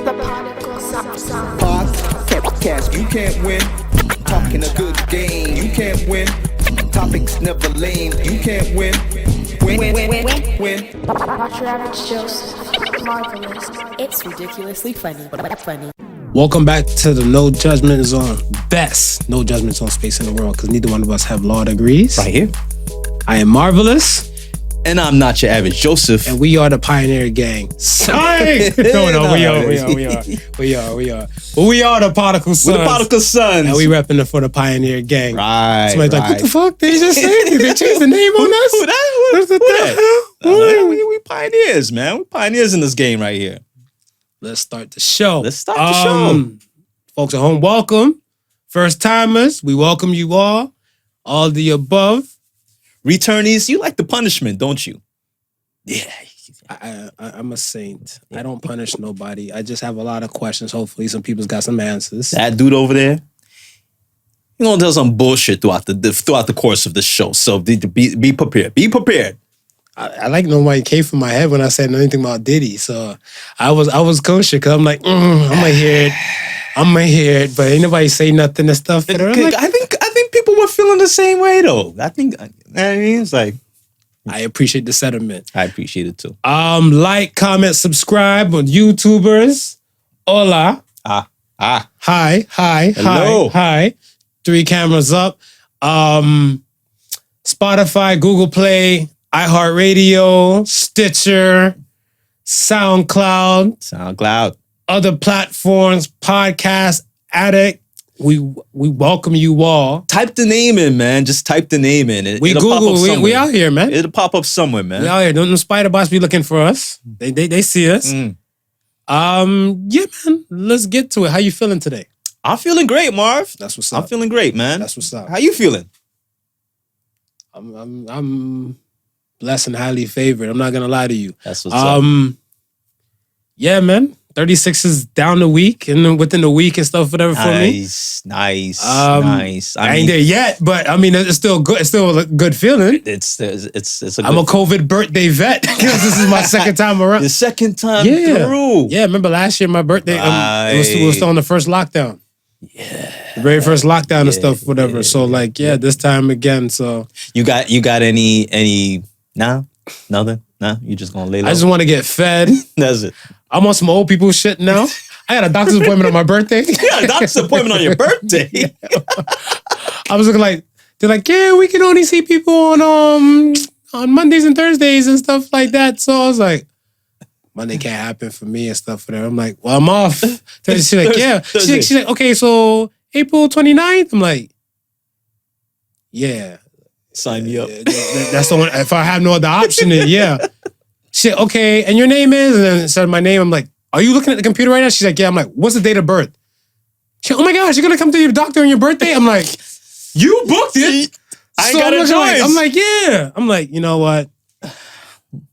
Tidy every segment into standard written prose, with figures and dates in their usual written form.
The Podical sound. Podcast, you can't win. Talking a good game, you can't win. Topics never lame, you can't win. Win. Not your average Joseph. Marvelous. It's ridiculously funny, but funny. Welcome back to the No Judgment Zone. Best No Judgment Zone space in the world, because neither one of us have law degrees. Right here. I am Marvelous. And I'm not your average Joseph. And we are the Pioneer Gang. No, we are. But we are the Podical Sons. We're the Podical Sons. And we repping it for the Pioneer Gang. Right. Somebody's like, what the fuck? They just say they changed the name on us? Who that? We pioneers, man. We pioneers in this game right here. Let's start the show. Folks at home, welcome. First timers, we welcome you all. All the above. Returnees, you like the punishment, don't you? Yeah. I'm a saint. I don't punish nobody. I just have a lot of questions. Hopefully some people's got some answers. That dude over there, you're gonna tell some bullshit throughout the course of the show. So be prepared. Be prepared. I like nobody came from my head when I said anything about Diddy. So I was kosher because I'm like, I'm gonna hear it. But ain't nobody say nothing and stuff. But like, I think people were feeling the same way though. It's like, I appreciate the sentiment. I appreciate it too. Like, comment, subscribe on YouTubers. Hola. Hi. Hello. Hi. 3 cameras up. Spotify, Google Play, iHeartRadio, Stitcher, SoundCloud, other platforms, Podcast Addict. We welcome you all. Type the name in, man. Just type the name in. We Google. We out here, man. It'll pop up somewhere, man. We out here. Don't the spider bots be looking for us? They see us. Yeah, man. Let's get to it. How you feeling today? I'm feeling great, Marv. That's what's up. I'm feeling great, man. That's what's up. How you feeling? I'm blessed and highly favored. I'm not gonna lie to you. That's what's up. Yeah, man. 36 is down the week, and then within the week and stuff, whatever for me. Nice. I ain't there yet, but I mean, it's still good. It's still a good feeling. It's a I'm a COVID birthday vet because this is my second time around. The second time through. Yeah, remember last year my birthday? We were still on the first lockdown. Yeah. The very first lockdown and stuff, whatever. So this time again. So you got any nothing? Nah, you just gonna lay low. I just want to get fed. That's it. I'm on some old people shit now. I got a doctor's appointment on my birthday. Yeah, a doctor's appointment on your birthday. I was looking like, they're like, yeah, we can only see people on Mondays and Thursdays and stuff like that. So I was like, Monday can't happen for me and stuff. Whatever. I'm like, well, I'm off. She's like, yeah. She's like, okay, so April 29th? I'm like, yeah. Sign me up. That's the one. If I have no other option, then yeah. She's like, okay, and your name is? And then it said my name. I'm like, are you looking at the computer right now? She's like, yeah. I'm like, what's the date of birth? She's like, oh my gosh, you're going to come to your doctor on your birthday? I'm like, you booked it. I ain't got a choice. I'm like, yeah. I'm like, you know what? It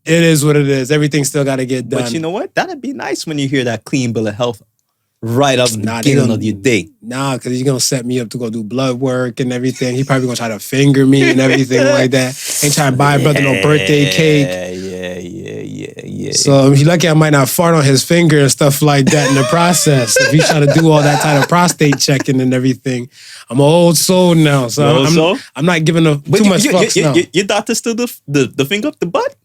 is what it is. Everything still got to get done. But you know what? That'd be nice when you hear that clean bill of health right up in the beginning of your day. Nah, because he's going to set me up to go do blood work and everything. He probably going to try to finger me and everything like that. Ain't trying to buy a brother no birthday cake. Yeah. So if you're lucky, I might not fart on his finger and stuff like that in the process. If he's trying to do all that kind of prostate checking and everything. I'm an old soul now, so I'm not giving too much fucks now. Your doctor still the finger up the butt?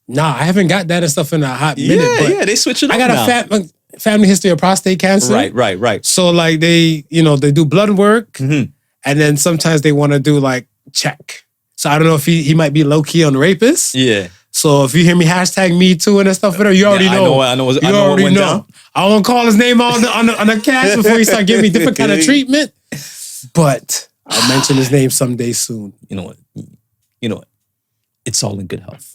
Nah, I haven't got that and stuff in a hot minute. Yeah, they switch it up I got a family history of prostate cancer. Right. So like they do blood work, and then sometimes they want to do like check. So I don't know if he might be low key on the rapist. Yeah. So if you hear me hashtag me too and stuff, you already know. I know what went down. I won't call his name on the cast before he start giving me different kind of treatment. But I'll mention his name someday soon. You know what? It's all in good health.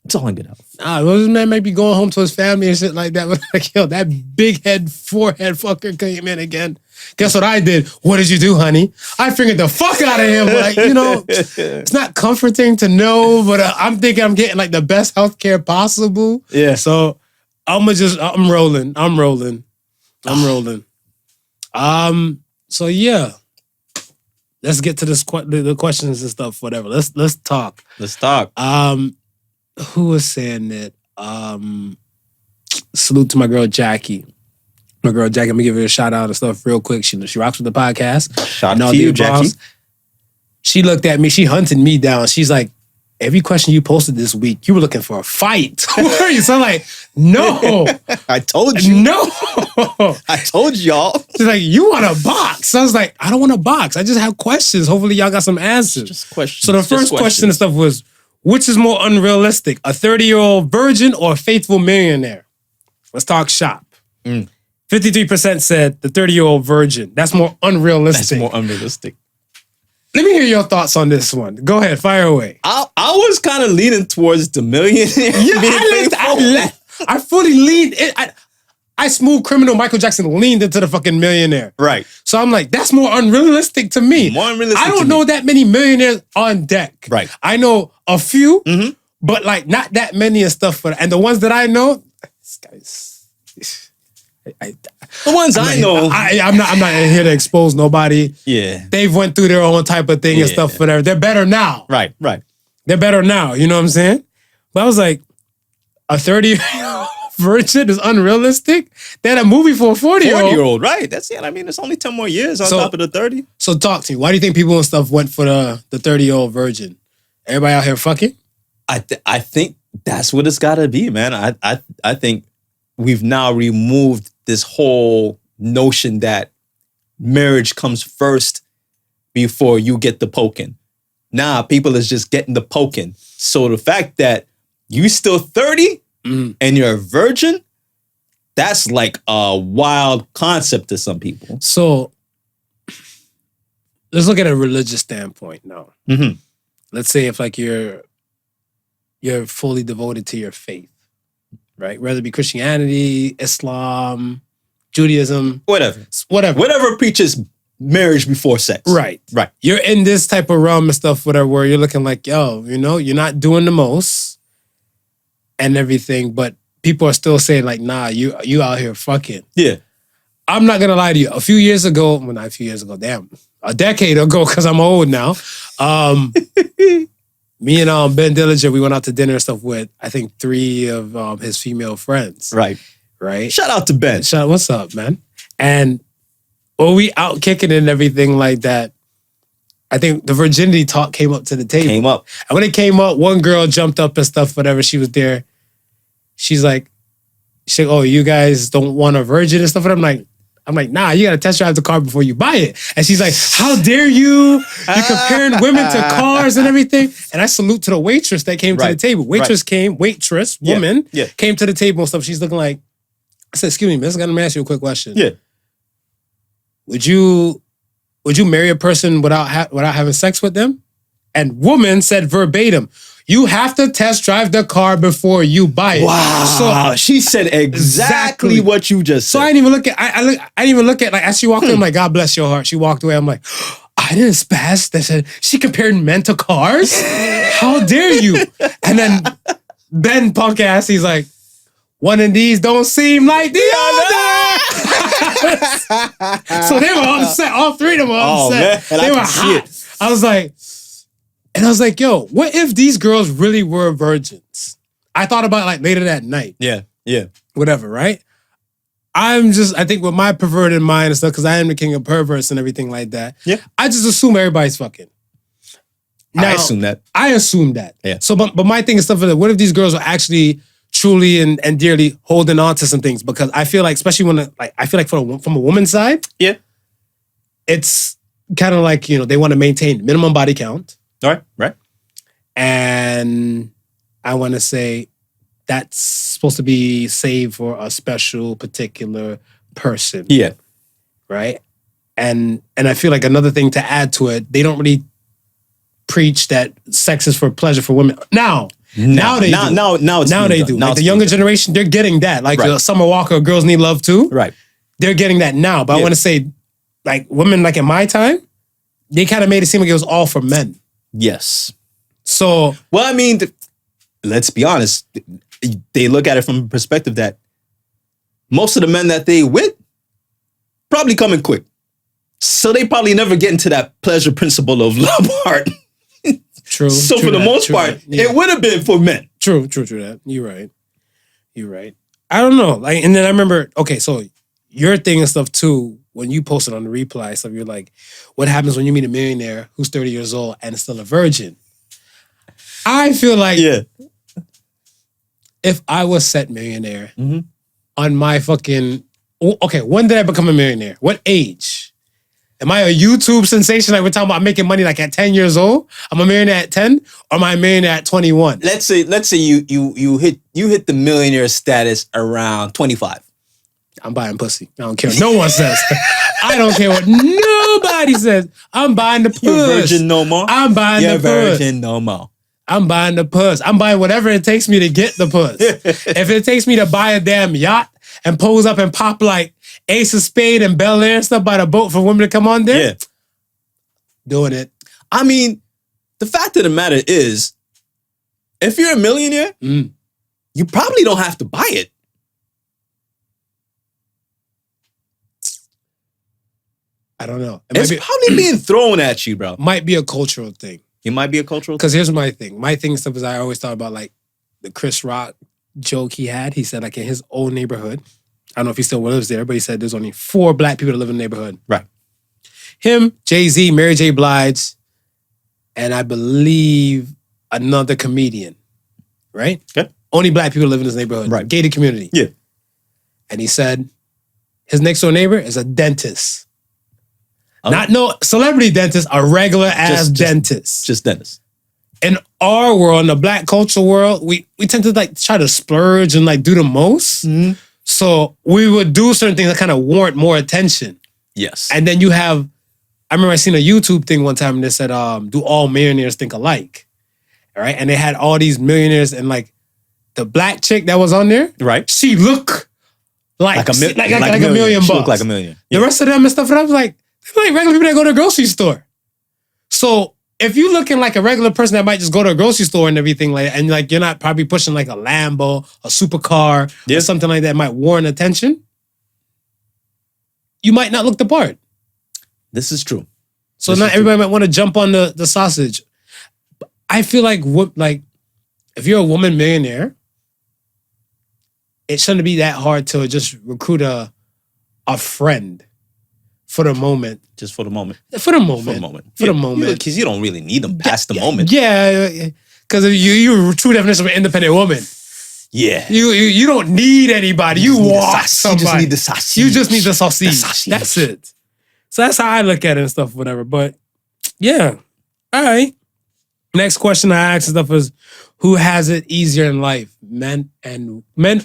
It's all in good health. This man might be going home to his family and shit like that. But like, yo, that big head, forehead fucker came in again. Guess what I did? What did you do, honey? I fingered the fuck out of him. Like, it's not comforting to know, but I'm thinking I'm getting like the best healthcare possible. Yeah. So I'm rolling. So yeah. Let's get to the questions and stuff, whatever. Let's talk. Who was saying that? Salute to my girl Jackie. My girl Jackie, I'm gonna give her a shout out and stuff real quick. She rocks with the podcast. Shout And out all to the you, above. Jackie. She looked at me. She hunted me down. She's like, every question you posted this week, you were looking for a fight. So I'm like, no, I told you. no. I told y'all. She's like, you want a box? I was like, I don't want a box. I just have questions. Hopefully y'all got some answers. Just questions. So the first question and stuff was, which is more unrealistic, a 30-year-old virgin or a faithful millionaire? Let's talk shop. 53% said the 30-year-old virgin. That's more unrealistic. That's more unrealistic. Let me hear your thoughts on this one. Go ahead, fire away. I was kind of leaning towards the millionaire. Yeah, I fully leaned. I smooth criminal Michael Jackson leaned into the fucking millionaire. Right. So I'm like, that's more unrealistic to me. More unrealistic I don't to know me. that many millionaires on deck. Right. I know a few, but like not that many and stuff. And the ones that I know, this guy's. The ones I know. I'm not here to expose nobody. Yeah. They've went through their own type of thing and Yeah. stuff. Whatever. They're better now. Right. They're better now. You know what I'm saying? But I was like, a 30-year-old virgin is unrealistic. They had a movie for a 40-year-old. 40-year-old, right. That's it. I mean, it's only 10 more years on top of the 30. So talk to me. Why do you think people and stuff went for the 30-year-old virgin? Everybody out here fucking? I think that's what it's got to be, man. I think we've now removed this whole notion that marriage comes first before you get the poking. Nah, people is just getting the poking. So the fact that you still 30 and you're a virgin, that's like a wild concept to some people. So let's look at a religious standpoint now. Let's say if like you're fully devoted to your faith, right? Whether it be Christianity, Islam, Judaism, Whatever preaches marriage before sex. Right. You're in this type of realm and stuff, whatever, where you're looking like, yo, you know, you're not doing the most and everything, but people are still saying like, nah, you out here fucking. Yeah. I'm not gonna lie to you. A few years ago, well, not a few years ago, damn, a decade ago, because I'm old now. Me and Ben Dillinger, we went out to dinner and stuff with, I think, 3 of his female friends. Right. Shout out to Ben. What's up, man? And when we out kicking and everything like that, I think the virginity talk came up to the table. And when it came up, one girl jumped up and stuff, whatever, she was there. She's like, oh, you guys don't want a virgin and stuff? And I'm like, nah, you gotta test drive the car before you buy it. And she's like, how dare you? You're comparing women to cars and everything. And I salute to the waitress that came to the table. Waitress, woman, came to the table and stuff. She's looking like, I said, excuse me, miss, I'm gonna ask you a quick question. Yeah. Would you marry a person without having sex with them? And woman said verbatim, you have to test drive the car before you buy it. Wow. So she said exactly what you just said. So I didn't even look at, I didn't even look at, like, as she walked away, I'm like, God bless your heart. She walked away. I'm like, I didn't spaz. They said, she compared men to cars? How dare you? And then Ben punk ass, he's like, one of these don't seem like the other. So they were all upset. All 3 of them were upset. Man, they were hot. I was like, yo, what if these girls really were virgins? I thought about it like later that night. Yeah. Whatever, right? I think with my perverted mind and stuff, because I am the king of perverts and everything like that. Yeah. I just assume everybody's fucking. Now, I assume that. Yeah. So, but my thing is stuff like, what if these girls are actually truly and dearly holding on to some things? Because I feel like, especially from a woman's side, yeah, it's kind of like, you know, they want to maintain minimum body count. Right. And I want to say that's supposed to be saved for a special particular person. Yeah. Right? And I feel like another thing to add to it, they don't really preach that sex is for pleasure for women. Now they do. Now they do. Like the younger generation, they're getting that. Like Summer Walker, Girls Need Love Too. Right. They're getting that now. But I want to say, like, women, like in my time, they kind of made it seem like it was all for men. Yes. So, well, I mean, let's be honest. They look at it from a perspective that most of the men that they with probably coming quick. So they probably never get into that pleasure principle of love heart. True. So for the most part, it would have been for men. True that. You're right. I don't know. Like, and then I remember, okay, so your thing and stuff too, when you posted on the reply stuff, you're like, what happens when you meet a millionaire who's 30 years old and still a virgin? I feel like if I was set millionaire on my fucking, okay, when did I become a millionaire? What age? Am I a YouTube sensation? Like we're talking about making money like at 10 years old? I'm a millionaire at 10 or am I a millionaire at 21? Let's say you hit the millionaire status around 25. I'm buying pussy. I don't care what no one says. I don't care what nobody says. I'm buying the puss. You're a virgin no more? I'm buying You're the puss. virgin no more. I'm buying the puss. I'm buying whatever it takes me to get the puss. If it takes me to buy a damn yacht and pose up and pop like Ace of Spade and Bel Air and stuff by the boat for women to come on there, doing it. I mean, the fact of the matter is, if you're a millionaire, you probably don't have to buy it. I don't know. It's probably being thrown at you, bro. Might be a cultural thing. It might be a cultural thing. Because here's my thing. My thing stuff is I always thought about like the Chris Rock joke he had. He said like in his old neighborhood, I don't know if he still lives there, but he said there's only 4 black people that live in the neighborhood. Right. Him, Jay-Z, Mary J. Blige, and I believe another comedian. Right? Okay. Only black people live in this neighborhood. Right. Gated community. Yeah. And he said his next door neighbor is a dentist. Not no celebrity dentist, a regular ass dentist. Just dentist. In our world, in the black culture world, we tend to like try to splurge and like do the most. So we would do certain things that kind of warrant more attention. Yes. And then you have, I remember I seen a YouTube thing one time and they said, do all millionaires think alike? All right. And they had all these millionaires and like the black chick that was on there, right? She looked like a million She bucks. looked like a million. The rest of them and stuff, and I was like, they're like regular people that go to the grocery store. So if you looking like a regular person that might just go to a grocery store and everything like, and like you're not probably pushing like a Lambo, a supercar, or something like that might warrant attention, you might not look the part. This is true. So not everybody might want to jump on the sausage. I feel like if you're a woman millionaire, it shouldn't be that hard to just recruit a friend for the moment. Just for the moment. For the moment. Because you don't really need them past the moment. Yeah, because you're a true definition of an independent woman. Yeah. You don't need anybody. You want somebody. You just need the sausage. You just need the sausage. That's it. So that's how I look at it and stuff, whatever. But yeah. All right. Next question I ask and stuff is, who has it easier in life? Men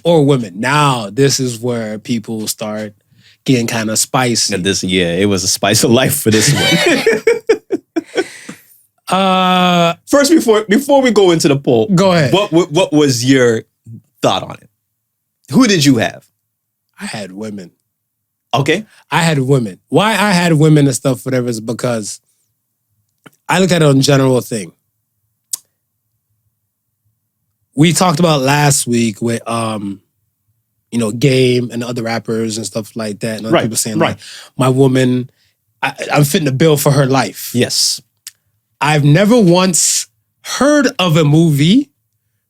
or women? Now, this is where people start getting kind of spicy. And it was a spice of life for this one. First, before we go into the poll, go ahead. What was your thought on it? Who did you have? I had women. Okay. I had women. Why I had women and stuff, whatever, is because I looked at it on general thing. We talked about last week with Game and other rappers and stuff like that. And other people saying like, my woman, I'm fitting the bill for her life. Yes. I've never once heard of a movie,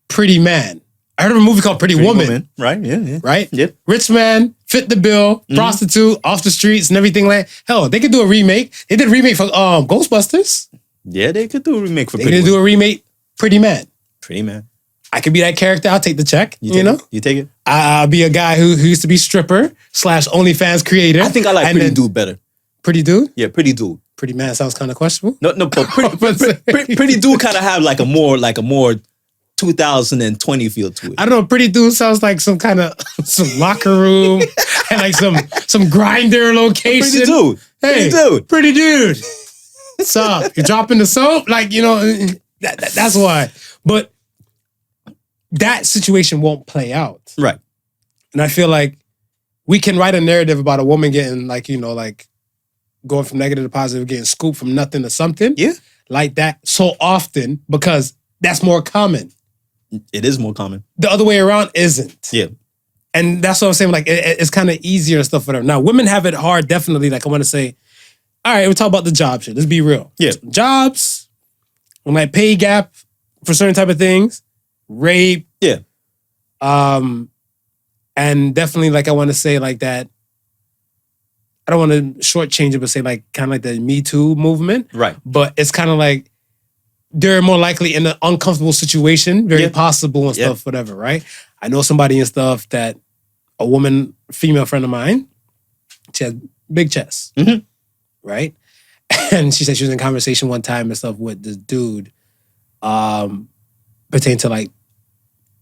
Pretty Man. I heard of a movie called Pretty Woman. Right, yeah. Right? Yep. Rich man, fit the bill, prostitute, off the streets and everything like that. Hell, they could do a remake. They did a remake for Ghostbusters. Yeah, they could do a remake for Pretty Woman. They could do a remake, Pretty Man. Pretty Man. I could be that character. I'll take the check. You know? You take it? I'll be a guy who used to be stripper / OnlyFans creator. I think I like Pretty Dude better. Pretty Dude? Yeah, Pretty Dude. Pretty Man sounds kind of questionable. No, but Pretty Dude kind of have like a more 2020 feel to it. I don't know. Pretty Dude sounds like some kind of some locker room and like some grinder location. Pretty Dude. Hey, Pretty Dude. What's up? You dropping the soap? Like, that's why. But that situation won't play out. Right. And I feel like we can write a narrative about a woman getting going from negative to positive, getting scooped from nothing to something. Yeah. Like that so often because that's more common. It is more common. The other way around isn't. Yeah. And that's what I'm saying. Like, it's kind of easier and stuff for them. Now, women have it hard, definitely. Like, I want to say, all right, we'll talk about the job shit. Let's be real. Yeah. Jobs, like pay gap for certain type of things, rape. Yeah. And definitely, like, I want to say, like, that I don't want to shortchange it, but say like kind of like the Me Too movement. Right. But it's kind of like they're more likely in an uncomfortable situation, very possible and stuff, whatever, right? I know somebody and stuff that a woman, female friend of mine, she has big chest, right? And she said she was in conversation one time and stuff with this dude pertaining to like,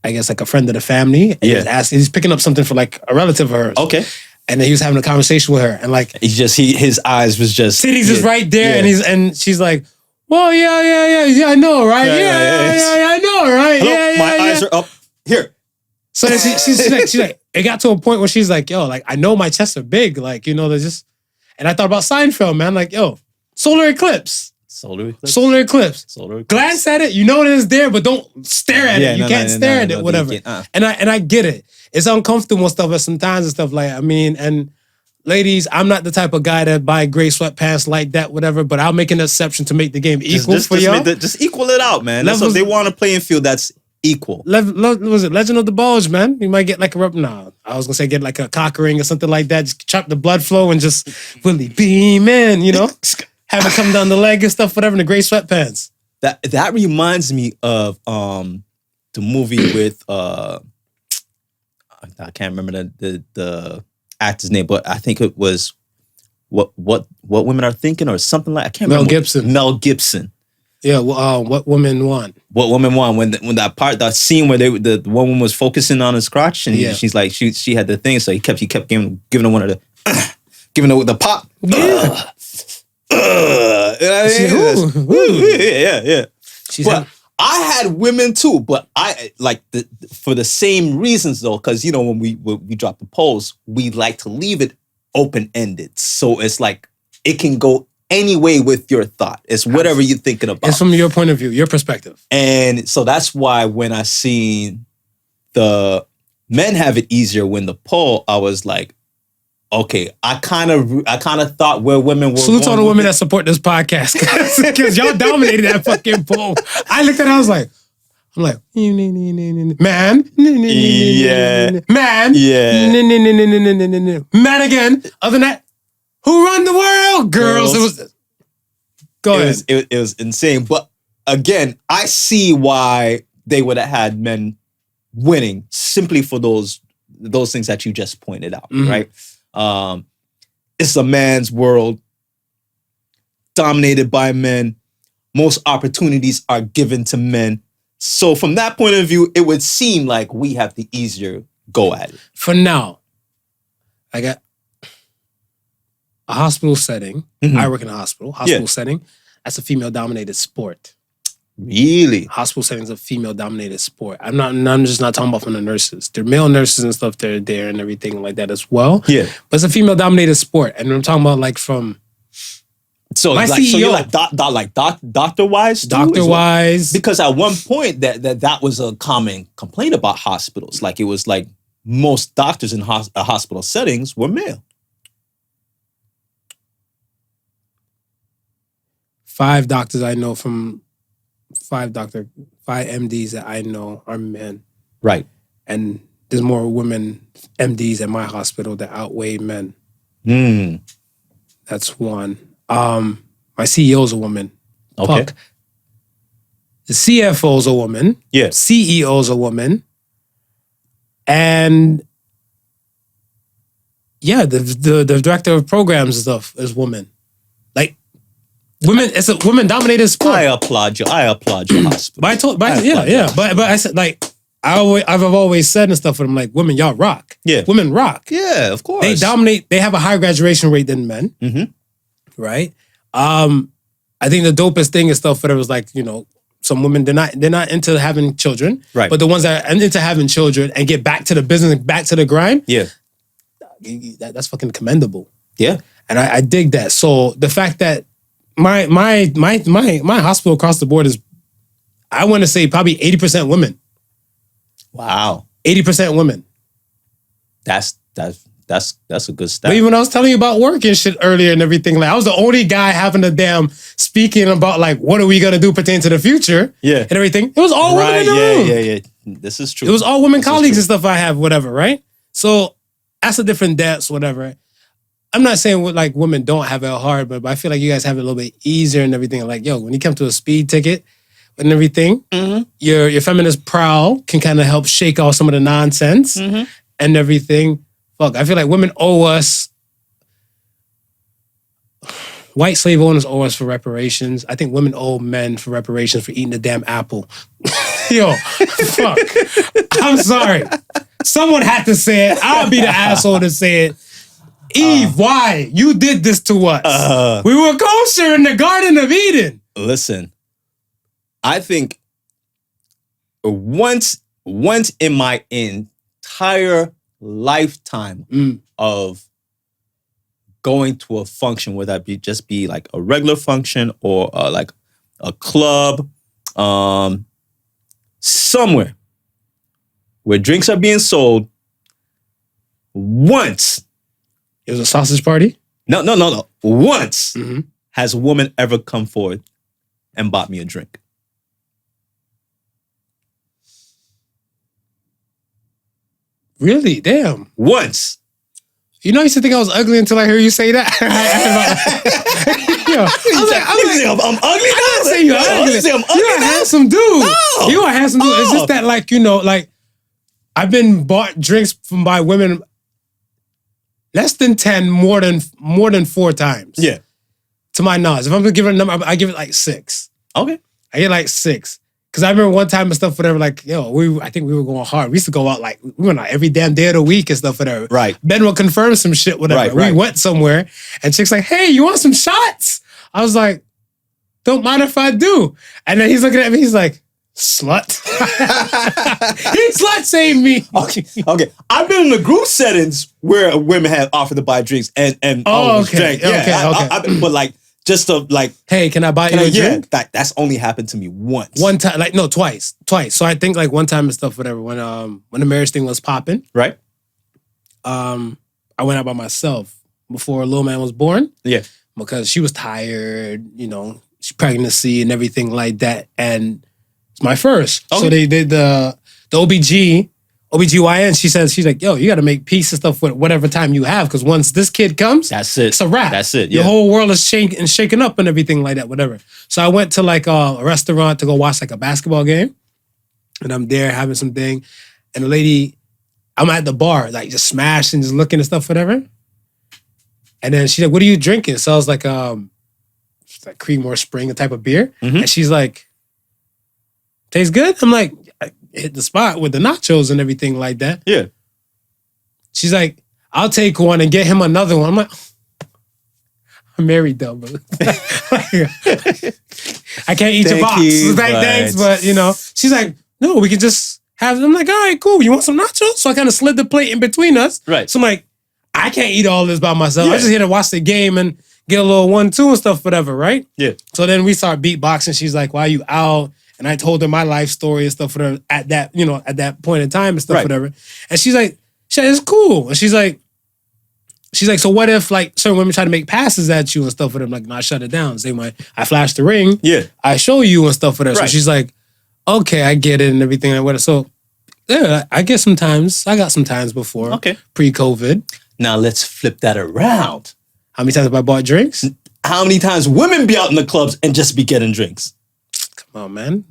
I guess like a friend of the family. And he's picking up something for like a relative of hers. Okay. And then he was having a conversation with her and like his eyes was just titties is right there and she's like, well, yeah, I know, right? Yeah, I know, right? Hello, my eyes are up here. So then she's like, it got to a point where she's like, yo, like I know my chests are big, like, you know, they're just, and I thought about Seinfeld, man, like, yo, solar eclipse. Glance at it, you know that it's there, but don't stare at it. You can't stare at it, whatever. And I get it. It's uncomfortable stuff at sometimes and stuff like, I mean, and ladies, I'm not the type of guy that buy gray sweatpants like that, whatever, but I'll make an exception to make the game equal for y'all. Just equal it out, man. That's what they want a playing field that's equal. Was it Legend of the Bulge, man? You might get like I was gonna say get like a cock ring or something like that. Just chop the blood flow and just Willie beam in, you know? Have it come down the leg and stuff, whatever, in the gray sweatpants. That reminds me of the movie with I can't remember the actor's name, but I think it was what women are thinking or something like I can't remember. Mel Gibson. Yeah, What Women Want. What Women Want, when that scene where the woman was focusing on his crotch and she's like she had the thing, so he kept giving her one of the giving her the pop. Yeah. Yeah. But I had women too, but I like for the same reasons though, because you know when we drop the polls, we like to leave it open ended, so it's like it can go any way with your thought. It's whatever you're thinking about. It's from your point of view, your perspective, and so that's why when I seen the men have it easier when the poll, I was like, okay, I kind of thought where women were. Salute to all the women that support this podcast because y'all dominated that fucking poll. I looked at it, I was like, man, man, man again. Other than that, who run the world, girls? It was insane. But again, I see why they would have had men winning simply for those things that you just pointed out, right? It's a man's world, dominated by men. Most opportunities are given to men. So from that point of view, it would seem like we have the easier go at it. For now, I got a hospital setting. I work in a hospital setting. That's a female-dominated sport. Really? Hospital settings a female-dominated sport. I'm just not talking about from the nurses. There are male nurses and stuff that are there and everything like that as well. Yeah. But it's a female-dominated sport. And I'm talking about like from my CEO. So you're like doctor-wise? Doctor-wise. Because at one point that was a common complaint about hospitals. Like it was like most doctors in hospital settings were male. 5 doctors I know from 5 MDs that I know are men. Right. And there's more women MDs at my hospital that outweigh men. That's one. My CEO is a woman. Okay. Puck. The CFO is a woman. Yeah. CEO is a woman. And yeah, the director of programs and stuff is woman. Like, women, it's a women-dominated sport. I applaud your hospital. But I said, like, I've always said and stuff with them, like, women, y'all rock. Yeah. Women rock. Yeah, of course. They dominate. They have a higher graduation rate than men. Right? I think the dopest thing and stuff for them was like, you know, some women, they're not into having children. Right. But the ones that are into having children and get back to the business, back to the grind. Yeah. That's fucking commendable. Yeah. And I dig that. So the fact that my hospital across the board is, I want to say probably 80% women. Wow. 80% women. That's a good stat. But even when I was telling you about work and shit earlier and everything, like I was the only guy having a damn speaking about like what are we gonna do pertaining to the future and everything. It was all women in the room. Yeah. This is true. It was all women colleagues and stuff I have, whatever, right? So that's a different dance, whatever. I'm not saying like women don't have it hard, but I feel like you guys have it a little bit easier and everything. Like, yo, when you come to a speed ticket and everything, your feminist prowl can kind of help shake off some of the nonsense and everything. Fuck, I feel like women owe us. White slave owners owe us for reparations. I think women owe men for reparations for eating the damn apple. Yo, fuck. I'm sorry. Someone had to say it. I'll be the asshole to say it. Eve, why? You did this to us. We were kosher in the Garden of Eden. Listen, I think once in my entire lifetime of going to a function, whether that just be like a regular function or like a club, somewhere where drinks are being sold, once. It was a sausage party? No. Once has a woman ever come forward and bought me a drink. Really? Damn. Once. You know, I used to think I was ugly until I hear you say that. I'm ugly now? I didn't say you're ugly. You're a handsome dude. Oh. You're a handsome dude. It's just that, like, you know, like, I've been bought drinks by women less than 10, more than 4 times. Yeah. To my knowledge. If I'm gonna give it a number, I give it like 6. Okay. I get like 6. Because I remember one time and stuff, whatever, like, yo, I think we were going hard. We used to go out, like, we went out every damn day of the week and stuff, whatever. Right. Ben will confirm some shit, whatever. Right. We went somewhere, and chick's like, hey, you want some shots? I was like, don't mind if I do. And then he's looking at me, he's like, slut. He slut saved me. Okay. I've been in the group settings where women have offered to buy drinks and okay. drank. Yeah, Okay. but like, just to like, hey, can I buy you a drink? That's only happened to me once. One time, like, no, twice. So I think like one time and stuff, whatever, when the marriage thing was popping. Right. I went out by myself before Lil Man was born. Yeah. Because she was tired, you know, pregnancy and everything like that. And it's my first. Okay. So they did the OBGYN, she's like, yo, you got to make peace and stuff with whatever time you have. Because once this kid comes, that's it. It's a wrap. That's it. Yeah. Your whole world is shaking up and everything like that, whatever. So I went to like a restaurant to go watch like a basketball game. And I'm there having some thing. And the lady, I'm at the bar, like just smashing, just looking and stuff, whatever. And then she's like, what are you drinking? So I was like, Cream or Spring, a type of beer. And she's like, tastes good? I'm like, I hit the spot with the nachos and everything like that. Yeah. She's like, I'll take one and get him another one. I'm like, I'm married though, but I can't eat your box. Thanks, but you know, she's like, no, we can just have. I'm like, all right, cool. You want some nachos? So I kind of slid the plate in between us. Right. So I'm like, I can't eat all this by myself. Yeah. I just here to watch the game and get a little 1-2 and stuff, whatever, right? Yeah. So then we start beatboxing. She's like, why are you out? And I told her my life story and stuff, whatever, at that point in time and stuff, whatever. And she's like, it's cool. And she's like, so what if like certain women try to make passes at you and stuff with them? Like, no, I shut it down. Same way, I flash the ring. Yeah. I show you and stuff with her. Right. So she's like, okay, I get it and everything like whatever. So yeah, I got some times before. Okay. Pre-COVID. Now let's flip that around. How many times have I bought drinks? How many times women be out in the clubs and just be getting drinks? Come on, man.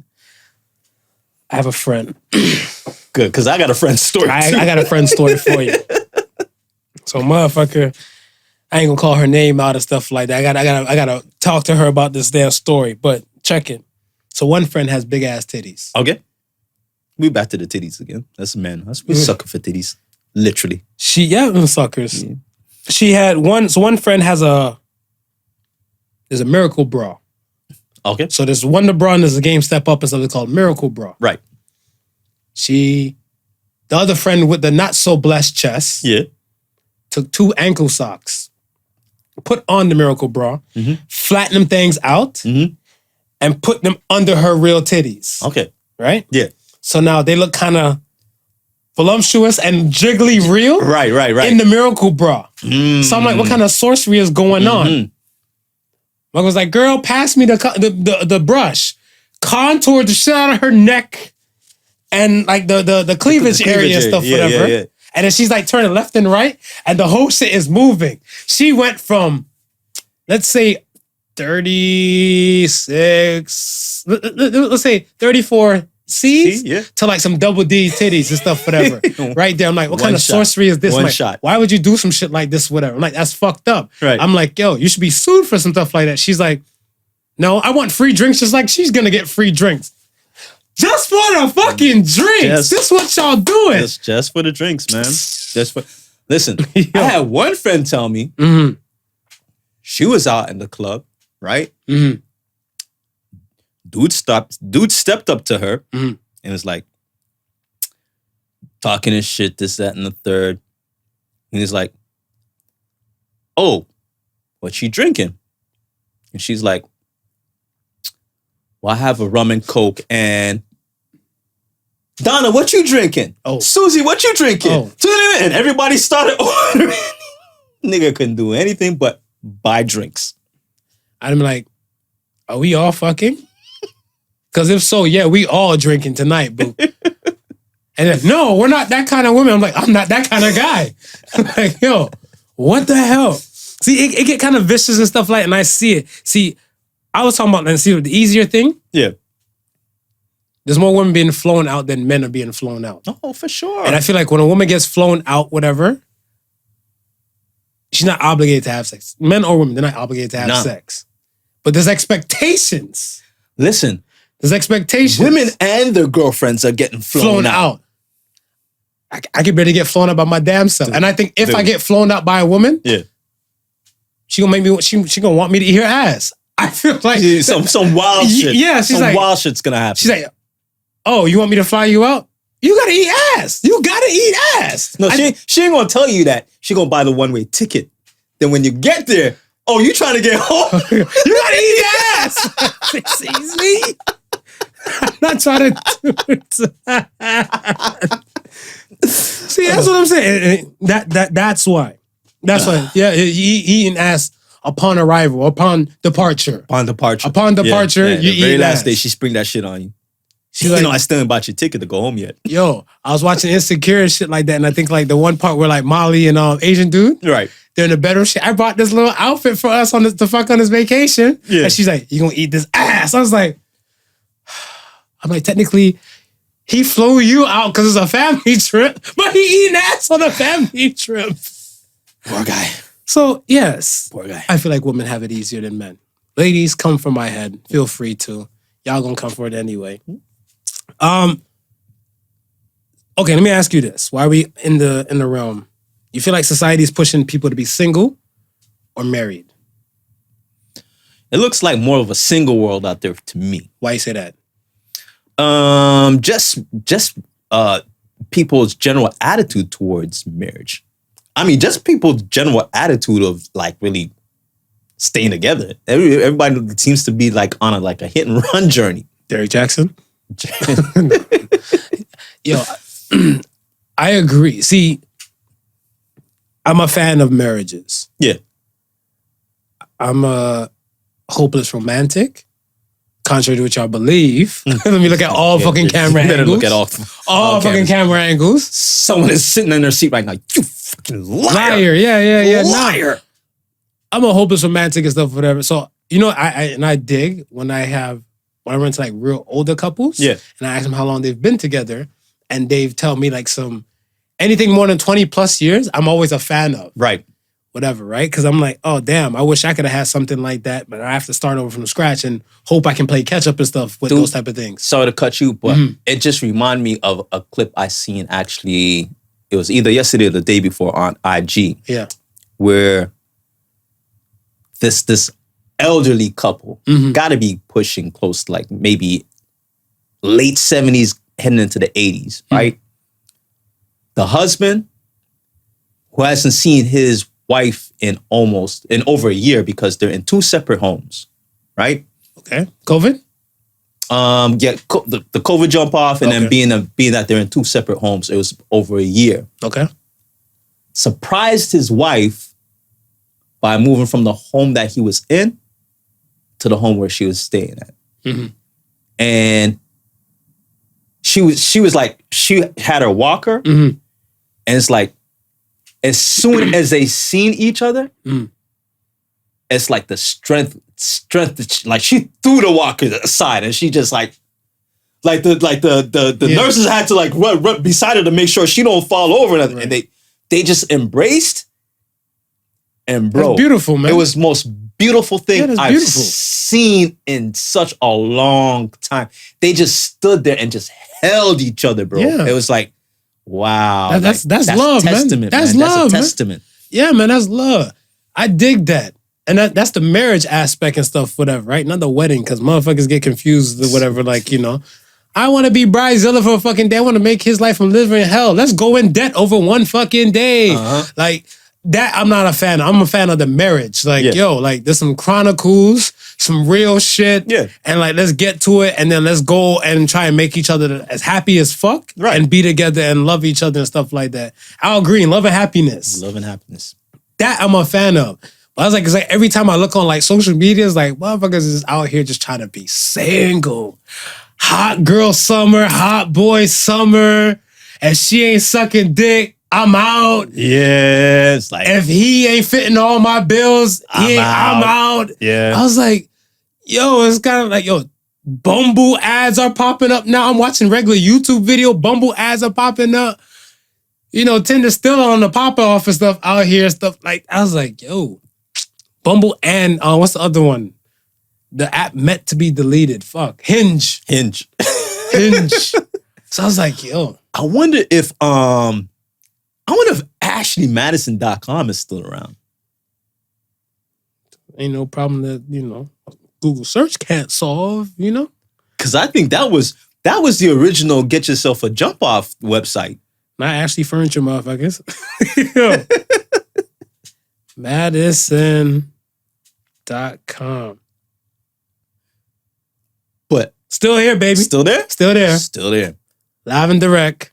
I have a friend. Good, because I got a friend story too. I got a friend story for you. So motherfucker, I ain't gonna call her name out and stuff like that. I gotta talk to her about this damn story, but check it. So one friend has big ass titties. Okay. We back to the titties again. That's men. We sucker for titties. Literally. Suckers. Yeah. She had one friend has there's a miracle bra. Okay. So there's Wonder Bra and there's a Game Step Up and something called Miracle Bra. Right. The other friend with the not so blessed chest, took 2 ankle socks, put on the Miracle Bra, flatten them things out, and put them under her real titties. Okay. Right? Yeah. So now they look kind of voluptuous and jiggly real. Right. In the Miracle Bra. So I'm like, what kind of sorcery is going on? I was like, girl, pass me the brush. Contour the shit out of her neck and like the cleavage area and stuff, whatever. Yeah. And then she's like turning left and right, and the whole shit is moving. She went from, let's say, 36, let's say 34 C's to like some double D titties and stuff, whatever. Right there. I'm like, what kind of sorcery is this? One like, shot. why would you do some shit like this, whatever? I'm like, that's fucked up. Right. I'm like, yo, you should be sued for some stuff like that. She's like, no, I want free drinks, just like she's gonna get free drinks. Just for the fucking drinks. This what y'all doing. Just for the drinks, man. Listen, I had one friend tell me she was out in the club, right? Dude stepped up to her and was like talking his shit, this, that, and the third. And he's like, oh, what you drinking? And she's like, well, I have a rum and coke. And Donna, what you drinking? Oh. Susie, what you drinking? Oh. And everybody started ordering. Nigga couldn't do anything but buy drinks. I'm like, are we all fucking? Because if so, yeah, we all drinking tonight, boo. And if no, we're not that kind of women. I'm like, I'm not that kind of guy. I'm like, yo, what the hell? See, it get kind of vicious and stuff like that, and I see it. See, I was talking about, and see, the easier thing, Yeah. there's more women being flown out than men are being flown out. Oh, for sure. And I feel like when a woman gets flown out, whatever, she's not obligated to have sex. Men or women, they're not obligated to have sex. But there's expectations. Listen. There's expectations. Women and their girlfriends are getting flown out. I could barely get flown out by my damn self. And I think if I get flown out by a woman, she gonna make me. She gonna want me to eat her ass. I feel like some wild shit. Yeah, she's like, wild shit's gonna happen. She's like, oh, you want me to fly you out? You gotta eat ass. You gotta eat ass. No, she ain't gonna tell you that. She gonna buy the one-way ticket. Then when you get there, oh, you trying to get home? You gotta eat ass. Excuse me. I'm not trying to do it. See, that's what I'm saying. That's why. That's why. Yeah, eating ass upon arrival, upon departure. Upon departure. You the very eat last ass. day, she spring that shit on you. She's You like, know, I still ain't bought your ticket to go home yet. yo, I was watching Insecure and shit like that, and I think like the one part where like Molly and Asian dude, Right. they're in the bedroom. I brought this little outfit for us on to fuck on this vacation. Yeah. And she's like, you gonna eat this ass? I was like, technically, he flew you out because it's a family trip, but he eating ass on a family trip. Poor guy. So, yes. Poor guy. I feel like women have it easier than men. Ladies, come for my head. Feel free to. Y'all gonna come for it anyway. Okay, let me ask you this. Why are we in the realm? You feel like society is pushing people to be single or married? It looks like more of a single world out there to me. Why you say that? Just people's general attitude towards marriage. I mean, just people's general attitude of like really staying together. Everybody seems to be like on a hit and run journey. Derrick Jackson? Yo, I agree. See, I'm a fan of marriages. Yeah. I'm a hopeless romantic. Contrary to what y'all believe. Let me look at all fucking camera angles. Better look at all fucking camera angles. Someone is sitting in their seat right now. You fucking liar. Yeah. Liar. I'm a hopeless romantic and stuff, whatever. So, you know, I dig when I run to like real older couples. Yeah. And I ask them how long they've been together. And they've tell me like anything more than 20 plus years, I'm always a fan of. Right. Whatever, right? Because I'm like, oh, damn, I wish I could have had something like that, but I have to start over from scratch and hope I can play catch up and stuff with those type of things. Sorry to cut you, but it just reminded me of a clip I seen actually, it was either yesterday or the day before on IG. Yeah. Where this elderly couple gotta be pushing close to like maybe late 70s heading into the 80s, right? The husband who hasn't seen his wife in over a year because they're in two separate homes, right? Okay. COVID? The COVID jump off and then being that they're in two separate homes, it was over a year. Okay. Surprised his wife by moving from the home that he was in to the home where she was staying at. And she was like, she had her walker And it's like, as soon as they seen each other, it's like the strength, like she threw the walker aside and she just like the nurses had to like run beside her to make sure she don't fall over. And they just embraced. And bro, that's beautiful, man. It was the most beautiful thing I've seen in such a long time. They just stood there and just held each other, bro. Yeah. It was like, wow. That's love, testament, man. That's man. love, That's a testament. Yeah, man, that's love. I dig that. And that's the marriage aspect and stuff, whatever, right? Not the wedding, because motherfuckers get confused or whatever, like, you know. I want to be bridezilla for a fucking day. I want to make his life from living hell. Let's go in debt over one fucking day. Like, that I'm not a fan of. I'm a fan of the marriage. Like, yo, like, there's some chronicles, some real shit. Yeah. And like, let's get to it and then let's go and try and make each other as happy as fuck. Right. And be together and love each other and stuff like that. Al Green, love and happiness. Love and happiness. That I'm a fan of. But I was like, it's like every time I look on like social media, it's like, motherfuckers is out here just trying to be single. Hot girl summer, hot boy summer. If she ain't sucking dick, I'm out. Yes. Like, if he ain't fitting all my bills, I'm out. Yeah. I was like, yo, it's kind of like, yo, Bumble ads are popping up now. I'm watching regular YouTube video. Bumble ads are popping up. You know, Tinder's still on the pop off and stuff out here. Stuff like, I was like, yo, Bumble and what's the other one? The app meant to be deleted. Fuck. Hinge. So I was like, yo. I wonder if AshleyMadison.com is still around. Ain't no problem that, you know, Google search can't solve, you know? Because I think that was the original get yourself a jump off website. Not Ashley Furniture, motherfuckers. Yo. Madison.com. But still here, baby. Still there? Still there. Still there. Live and direct.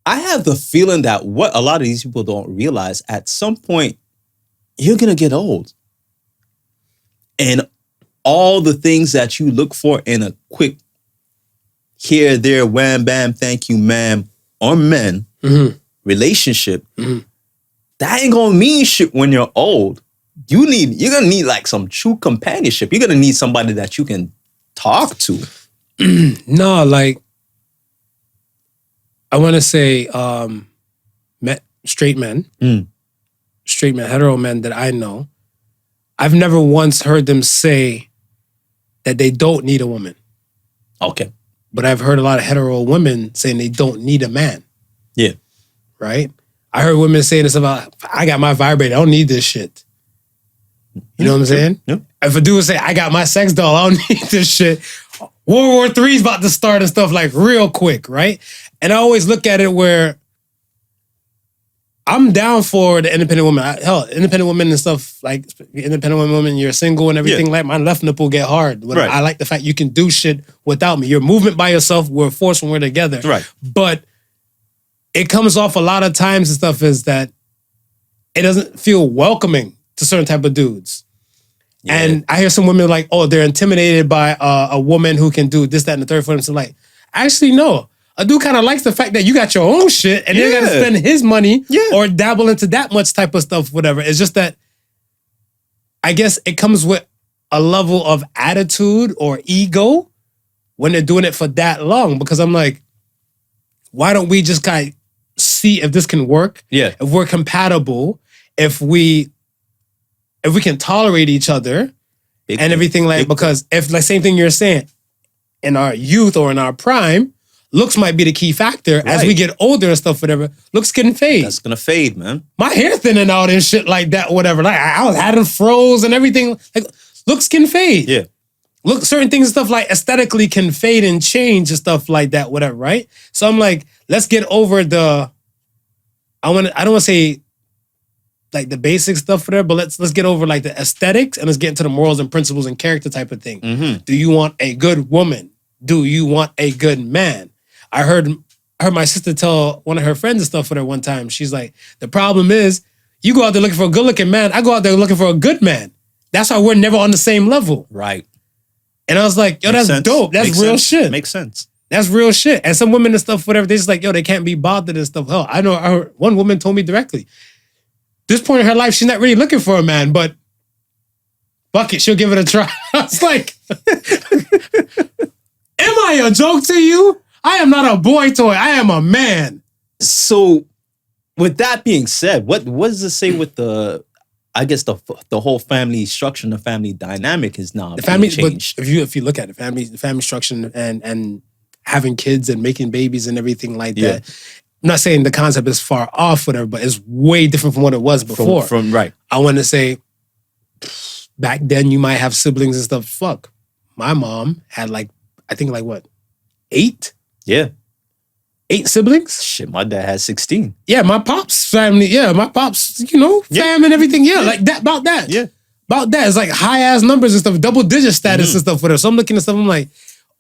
I have the feeling that what a lot of these people don't realize, at some point, you're going to get old. And all the things that you look for in a quick here, there, wham, bam, thank you, ma'am, or men relationship, that ain't going to mean shit when you're old. You're going to need like some true companionship. You're going to need somebody that you can talk to. No, like, I want to say straight men, hetero men that I know, I've never once heard them say that they don't need a woman. Okay. But I've heard a lot of hetero women saying they don't need a man. Yeah. Right? I heard women saying this about, I got my vibrator, I don't need this shit. You know what I'm saying? Yeah. If a dude would say, I got my sex doll, I don't need this shit. World War III's about to start and stuff like real quick, right? And I always look at it where I'm down for the independent woman. Hell, independent women and stuff, like independent women, you're single and everything, like my left nipple get hard. Right. I like the fact you can do shit without me. Your movement by yourself, we're forced when we're together. Right. But it comes off a lot of times and stuff is that it doesn't feel welcoming to certain type of dudes. Yeah. And I hear some women like, oh, they're intimidated by a woman who can do this, that, and the third for them. So like, actually, no. A dude kind of likes the fact that you got your own shit and you got to spend his money or dabble into that much type of stuff, whatever. It's just that I guess it comes with a level of attitude or ego when they're doing it for that long. Because I'm like, why don't we just kind of see if this can work? Yeah. If we're compatible, if we can tolerate each other and everything like, because if like same thing you're saying, in our youth or in our prime, looks might be the key factor. Right. As we get older and stuff, whatever, looks can fade. That's gonna fade, man. My hair thinning out and shit like that, whatever. Like I was having froze and everything. Like looks can fade. Yeah. Look, certain things and stuff like aesthetically can fade and change and stuff like that, whatever, right? So I'm like, let's get over the. I don't want to say like the basic stuff, whatever, but let's get over like the aesthetics and let's get into the morals and principles and character type of thing. Mm-hmm. Do you want a good woman? Do you want a good man? I heard my sister tell one of her friends and stuff with her one time. She's like, the problem is you go out there looking for a good looking man. I go out there looking for a good man. That's why we're never on the same level. Right. And I was like, yo, that's dope. That's real shit. Makes sense. That's real shit. And some women and stuff, whatever, they just like, yo, they can't be bothered and stuff. Hell, I heard one woman told me directly, this point in her life, she's not really looking for a man, but fuck it, she'll give it a try. I was like, am I a joke to you? I am not a boy toy. I am a man. So, with that being said, what does it say with the whole family structure and the family dynamic is now the family changed? But if you look at it, the family structure and having kids and making babies and everything like that. I'm not saying the concept is far off, whatever, but it's way different from what it was before. From right. I want to say, back then you might have siblings and stuff. Fuck, my mom had I think what, 8? Yeah. 8 siblings? Shit, my dad had 16. Yeah, my pops family. Yeah, my pops, fam and everything. Yeah, like that, about that. Yeah. About that. It's like high ass numbers and stuff, double digit status and stuff with her. So I'm looking at stuff, I'm like,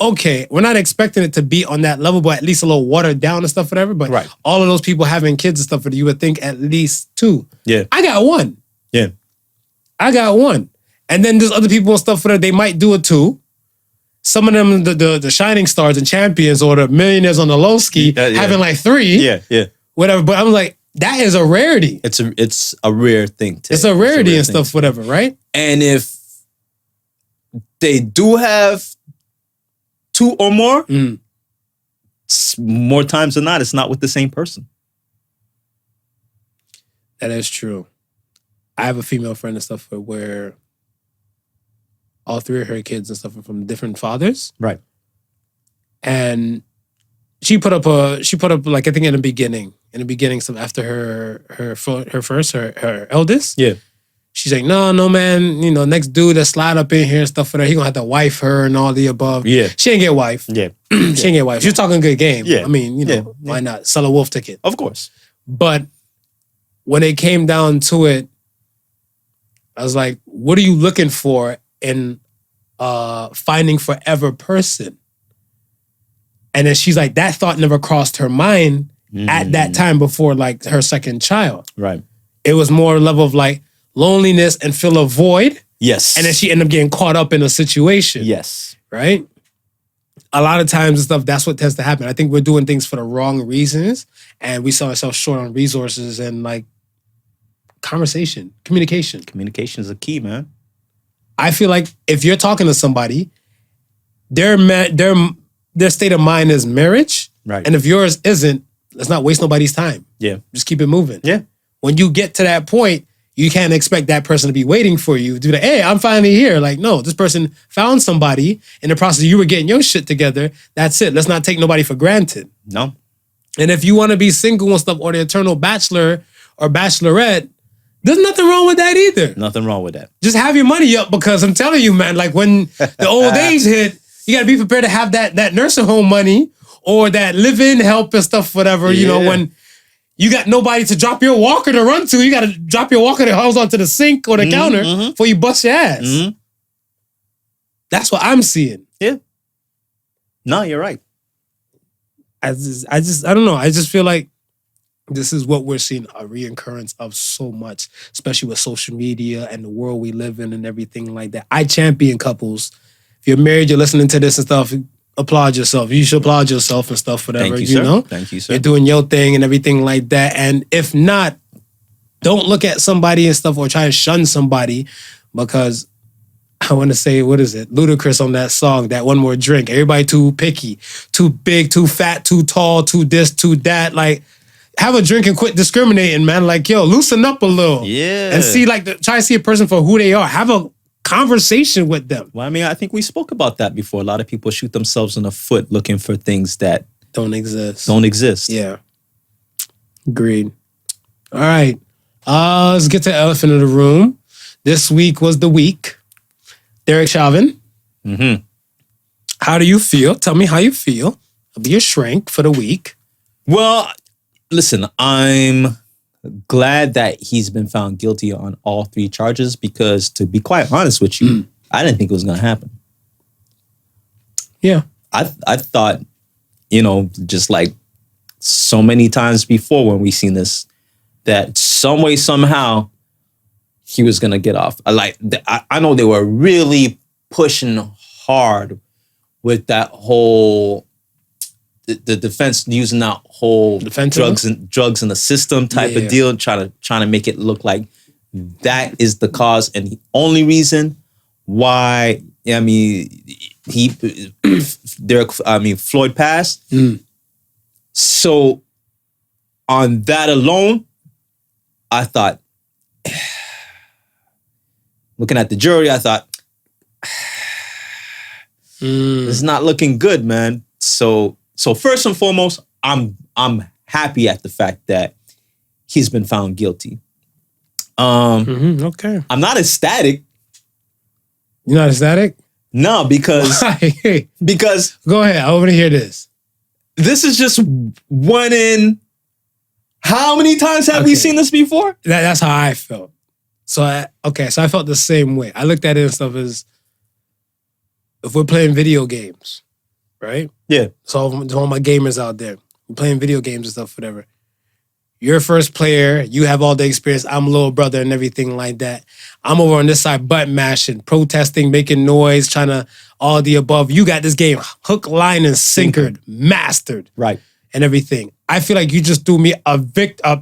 okay, we're not expecting it to be on that level, but at least a little watered down and stuff, whatever. But all of those people having kids and stuff, you would think at least 2. Yeah. I got 1. Yeah. I got 1. And then there's other people and stuff, whatever, they might do it 2. Some of them, the shining stars and champions or the millionaires on the low ski, having like 3. Yeah. Whatever. But I'm like, that is a rarity. It's a rare thing. It's a rarity and stuff, whatever, right? And if they do have 2 or more, more times than not, it's not with the same person. That is true. I have a female friend and stuff where all 3 of her kids and stuff are from different fathers. Right. And she put up like, I think in the beginning, so after her eldest. Yeah. She's like, no, man, next dude that slide up in here and stuff for her, he gonna have to wife her and all the above. Yeah. She ain't get wife. Yeah. She ain't get wife. She was talking good game. Yeah. I mean, why not? Sell a wolf ticket. Of course. But when it came down to it, I was like, what are you looking for in finding forever person? And then she's like, that thought never crossed her mind at that time before like her second child. Right. It was more a level of like loneliness and feel a void. Yes. And then she ended up getting caught up in a situation. Yes. Right? A lot of times and stuff, that's what tends to happen. I think we're doing things for the wrong reasons and we sell ourselves short on resources and like conversation, communication. Communication is a key, man. I feel like if you're talking to somebody, their state of mind is marriage. Right. And if yours isn't, let's not waste nobody's time. Yeah. Just keep it moving. Yeah. When you get to that point, you can't expect that person to be waiting for you. Do that, hey, I'm finally here. Like, no, this person found somebody in the process you were getting your shit together. That's it. Let's not take nobody for granted. No. And if you want to be single and stuff or the eternal bachelor or bachelorette, there's nothing wrong with that either. Nothing wrong with that. Just have your money up because I'm telling you, man, like when the old age hit, you got to be prepared to have that nursing home money or that live-in help and stuff, whatever, when you got nobody to drop your walker to run to, you got to drop your walker that holds onto the sink or the counter before you bust your ass. That's what I'm seeing. Yeah. No, you're right. I don't know. I just feel like this is what we're seeing a reoccurrence of so much, especially with social media and the world we live in and everything like that. I champion couples. If you're married, you're listening to this and stuff, applaud yourself. You should applaud yourself and stuff, whatever. Thank you, sir. Know? Thank you, sir. You're doing your thing and everything like that. And if not, don't look at somebody and stuff or try to shun somebody because I want to say, what is it? Ludacris on that song, that one more drink. Everybody too picky, too big, too fat, too tall, too this, too that. Like, have a drink and quit discriminating, man. Like, yo, loosen up a little. Yeah. And see, try to see a person for who they are. Have a conversation with them. Well, I mean, I think we spoke about that before. A lot of people shoot themselves in the foot looking for things that don't exist. Yeah. Agreed. All right. Let's get to the elephant in the room. This week was the week. Derek Chauvin. How do you feel? Tell me how you feel. I'll be your shrink for the week. Well, listen, I'm glad that he's been found guilty on all 3 charges because, to be quite honest with you, I didn't think it was going to happen. Yeah. I thought, just like so many times before when we've seen this, that some way, somehow, he was going to get off. I know they were really pushing hard with that whole the defense using that whole drugs in the system type of deal, trying to make it look like that is the cause and the only reason why. I mean, Floyd passed. So on that alone, I thought, looking at the jury, I thought, it's not looking good, man. So first and foremost, I'm happy at the fact that he's been found guilty. Okay. I'm not ecstatic. You're not ecstatic? No, because because go ahead. I want to hear this. This is just one in. How many times have we seen this before? That's how I felt. So I felt the same way. I looked at it and stuff as if we're playing video games, right? Yeah. So all my gamers out there, we're playing video games and stuff, whatever. You're first player, you have all the experience, I'm a little brother and everything like that. I'm over on this side button mashing, protesting, making noise, trying to all the above. You got this game hook, line, and sinkered, mastered. Right. And everything. I feel like you just threw me a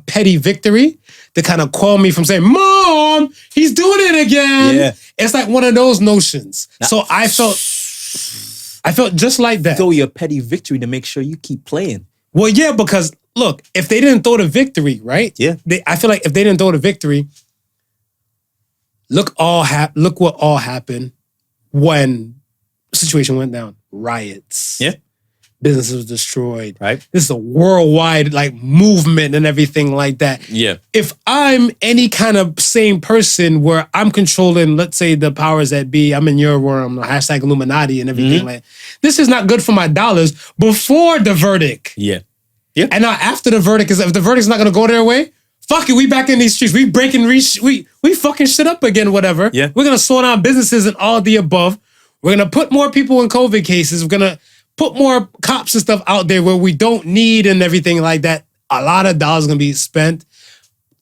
petty victory to kind of quell me from saying, Mom, he's doing it again. Yeah. It's like one of those notions. So I felt just like that. Throw you a petty victory to make sure you keep playing. Well, yeah, because look, if they didn't throw the victory, right? Yeah. I feel like if they didn't throw the victory, look what all happened when the situation went down. Riots. Yeah. Businesses was destroyed. Right. This is a worldwide movement and everything like that. Yeah. If I'm any kind of sane person where I'm controlling, let's say the powers that be, I'm in your world, hashtag Illuminati and everything like that. This is not good for my dollars before the verdict. Yeah. Yeah. And now after the verdict, if the verdict's not gonna go their way, fuck it, we back in these streets. We breaking, we fucking shit up again, whatever. Yeah. We're gonna slow down businesses and all the above. We're gonna put more people in COVID cases. We're gonna put more cops and stuff out there where we don't need and everything like that. A lot of dollars gonna be spent.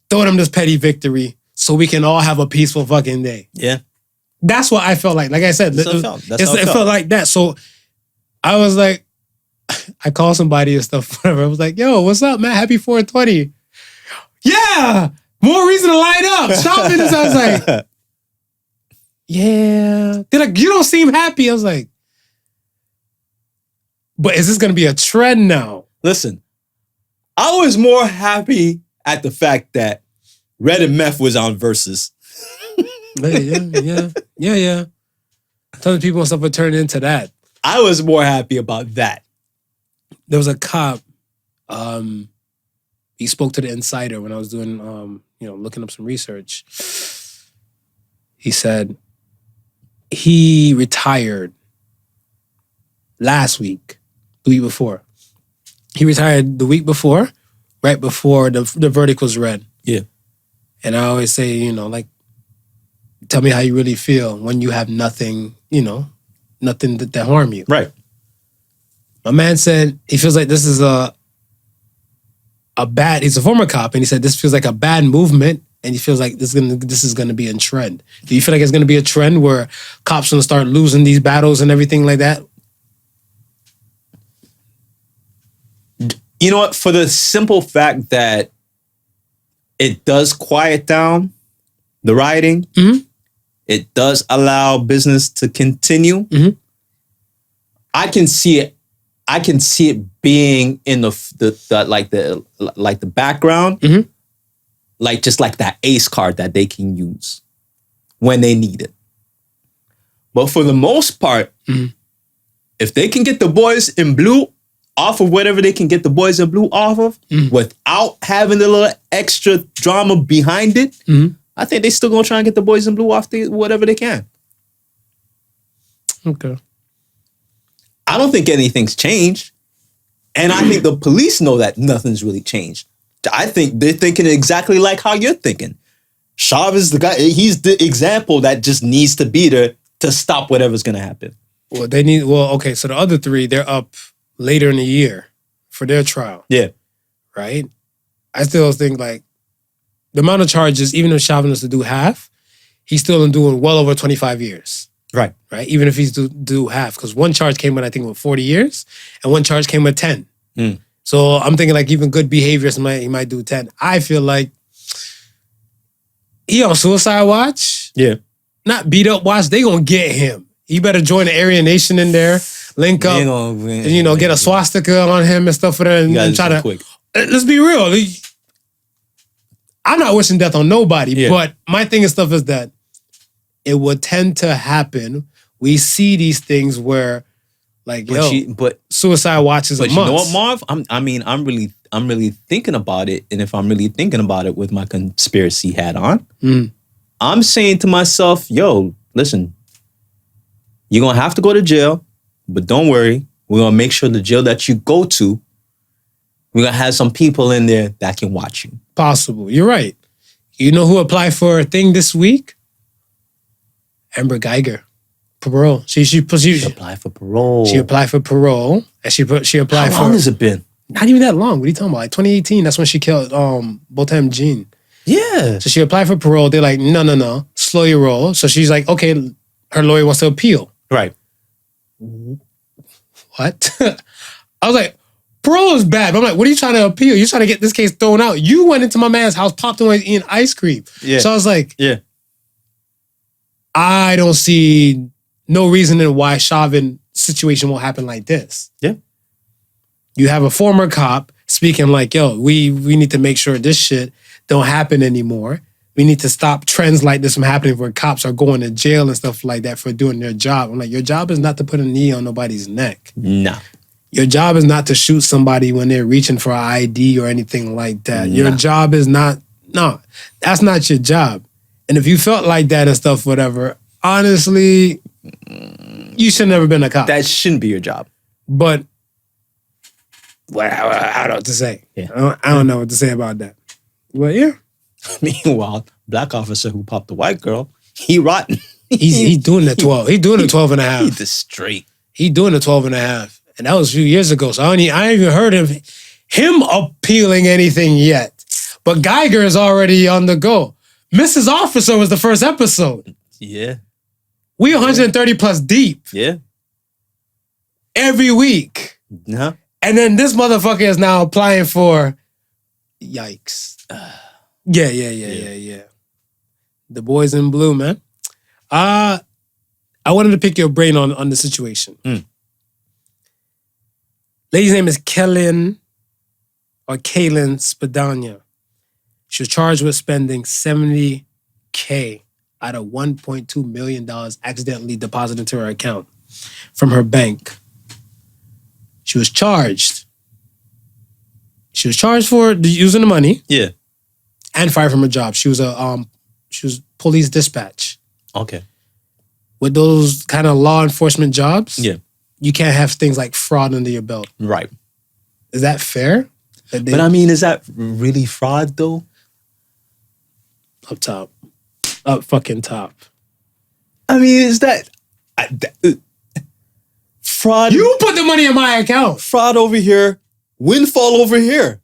Throw them this petty victory so we can all have a peaceful fucking day. Yeah. That's what I felt like. Like I said, it felt like that. So I was like, I called somebody and stuff, whatever. I was like, yo, what's up, man? Happy 420. Yeah, more reason to light up. Stop this. I was like, yeah. They're like, you don't seem happy. I was like, but is this going to be a trend now? Listen, I was more happy at the fact that Red and Meth was on Versus. Yeah. Tons of people and stuff would turn into that. I was more happy about that. There was a cop. He spoke to the Insider when I was doing, looking up some research. He said he retired last week, the week before. He retired the week before, right before the verdict was read. Yeah. And I always say, tell me how you really feel when you have nothing, nothing that harm you. Right. My man said he feels like this is he's a former cop, and he said this feels like a bad movement, and he feels like this is gonna be a trend. Do you feel like it's gonna be a trend where cops gonna start losing these battles and everything like that? You know what? For the simple fact that it does quiet down the rioting, it does allow business to continue. I can see it. I can see it being in the background, like just like that ace card that they can use when they need it. But for the most part, if they can get the boys in blue off of whatever they can get the boys in blue off of without having a little extra drama behind it, I think they still gonna try and get the boys in blue off whatever they can. Okay. I don't think anything's changed. And I think the police know that nothing's really changed. I think they're thinking exactly like how you're thinking. Chauvin is the guy, he's the example that just needs to be there to stop whatever's going to happen. So the other three, they're up later in the year for their trial. Yeah. Right? I still think like the amount of charges, even if Chauvin is to do half, he's still doing well over 25 years. Right. Even if he's do half. Because one charge came with, I think, 40 years, and one charge came with 10. So I'm thinking like even good behaviors he might do 10. I feel like he on suicide watch. Yeah. Not beat up watch. They gonna get him. He better join the Aryan Nation in there, link up, and get a swastika on him and stuff for that, and try to. Quick. Let's be real. I'm not wishing death on nobody, but my thing and stuff is that it would tend to happen. We see these things where, like, suicide watch is a must. But you know what, Marv? I'm really thinking about it, and if I'm really thinking about it with my conspiracy hat on, I'm saying to myself, yo, listen, you're gonna have to go to jail, but don't worry, we're gonna make sure the jail that you go to, we're gonna have some people in there that can watch you. Possible. You're right. You know who applied for a thing this week? Amber Geiger. Parole. She applied for parole. She applied for parole, and she applied for. How long has it been? Not even that long. What are you talking about? Like 2018. That's when she killed Botham Jean. Yeah. So she applied for parole. They're like, no, slow your roll. So she's like, okay, her lawyer wants to appeal. Right. What? I was like, parole is bad. But I'm like, what are you trying to appeal? You're trying to get this case thrown out. You went into my man's house, popped him while he's eating ice cream. Yeah. So I was like, yeah, I don't see no reason in why Chauvin situation won't happen like this. Yeah. You have a former cop speaking like, yo, we need to make sure this shit don't happen anymore. We need to stop trends like this from happening where cops are going to jail and stuff like that for doing their job. I'm like, your job is not to put a knee on nobody's neck. No. Your job is not to shoot somebody when they're reaching for an ID or anything like that. Your job is not, that's not your job. And if you felt like that and stuff, whatever, honestly, you should never been a cop. That shouldn't be your job. But I don't know what to say. Yeah. I don't know what to say about that. Well, yeah. Meanwhile, black officer who popped the white girl, he rotten. He's doing the 12. He's doing the 12 and a half. He's the straight. He's doing the 12 and a half. And that was a few years ago. So I ain't even heard him appealing anything yet. But Geiger is already on the go. Mrs. Officer was the first episode. Yeah. We 130 plus deep. Yeah. Every week. Uh-huh. And then this motherfucker is now applying for, yikes. Yeah. The boys in blue, man. I wanted to pick your brain on the situation. Lady's name is Kelyn Spadoni. She was charged with spending $70K out of $1.2 million accidentally deposited into her account from her bank. She was charged. She was charged for using the money. Yeah. And fired from her job. She was police dispatch. Okay. With those kind of law enforcement jobs, yeah, you can't have things like fraud under your belt. Right. Is that fair? But I mean, is that really fraud though? Up top. Up fucking top. I mean, is that fraud? You put the money in my account. Fraud over here, windfall over here.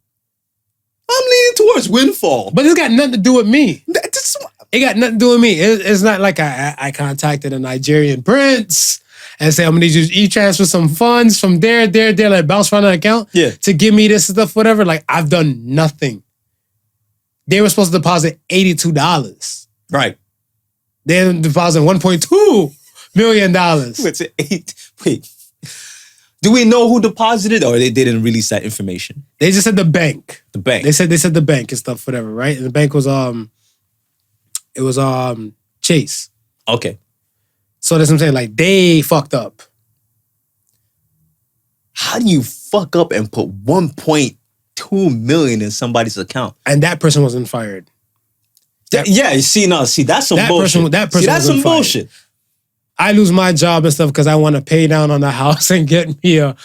I'm leaning towards windfall. But it's got nothing to do with me. It got nothing to do with me. It's not like I contacted a Nigerian prince and say, I'm going to need you to e-transfer some funds from there, like bounce around an account to give me this stuff, whatever. Like, I've done nothing. They were supposed to deposit $82. Right. They deposited $1.2 million. Wait. Do we know who deposited, or they didn't release that information? They just said the bank. The bank. They said the bank and stuff, whatever, right? And the bank was Chase. Okay. So that's what I'm saying. Like, they fucked up. How do you fuck up and put $1.2 million in somebody's account? And that person wasn't fired. You see, that's some bullshit. That's some bullshit. I lose my job and stuff because I want to pay down on the house and get me a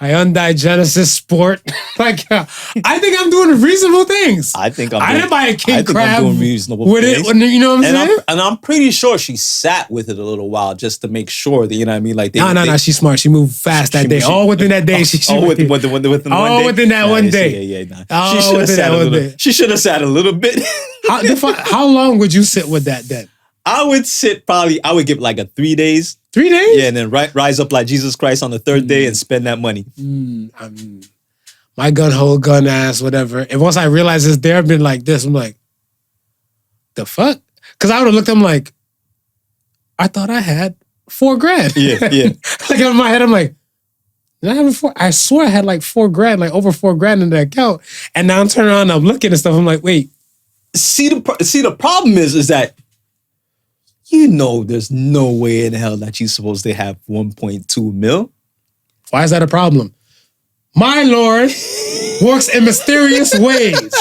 Hyundai Genesis Sport. I think I'm doing reasonable things. I didn't buy a king crab I'm doing reasonable with things. it. You know what I'm saying? I'm pretty sure she sat with it a little while just to make sure that, you know what I mean? Like no, she's smart. She moved fast that day. All within that day. Within that one day. Yeah. She should have sat a little bit. How long would you sit with that then? I would give like a 3 days. 3 days? Yeah, and then rise up like Jesus Christ on the third day and spend that money. my gun hold gun ass, whatever. And once I realized it's there, I've been like this. I'm like, the fuck? Because I would have looked at him like, I thought I had $4,000. Yeah. Like in my head, I'm like, did I have I swear I had like $4,000, like over $4,000 in the account. And now I'm turning around and I'm looking and stuff. I'm like, wait. See, the problem is that there's no way in hell that you're supposed to have 1.2 mil. Why is that a problem? My Lord works in mysterious ways.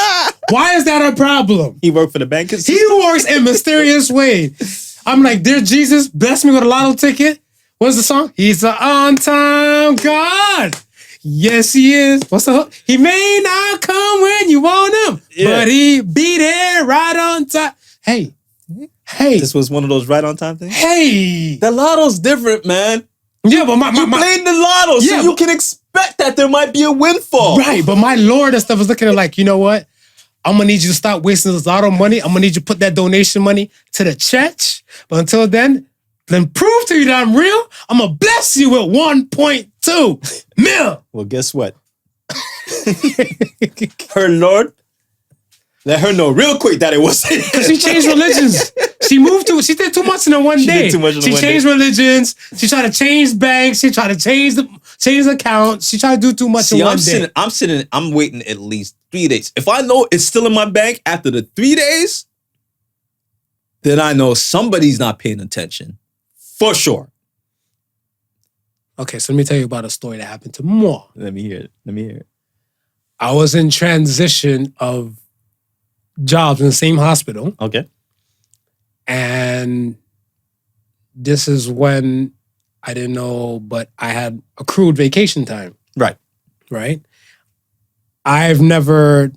Why is that a problem? He worked for the bankers. He works in mysterious ways. I'm like, dear Jesus, bless me with a lotto ticket. What's the song? He's an on-time God. Yes, he is. What's the hook? He may not come when you want him, but he be there right on time. Hey. This was one of those right on time things? Hey. The lotto's different, man. Yeah, but you played the lotto, so you can expect that there might be a windfall. Right, but my Lord and stuff is looking at like, you know what? I'm going to need you to stop wasting this lotto money. I'm going to need you to put that donation money to the church. But until then prove to you that I'm real. I'm going to bless you with 1.2 mil. Well, guess what? Her Lord, let her know real quick that it was. Because she changed religions. She did too much in her one day. She changed religions. She tried to change banks. She tried to change accounts. She tried to do too much in one day. I'm waiting at least 3 days. If I know it's still in my bank after the 3 days, then I know somebody's not paying attention. For sure. Okay, so let me tell you about a story that happened to moi. Let me hear it. I was in transition of jobs in the same hospital. Okay. And this is when I didn't know, but I had accrued vacation time. Right. I never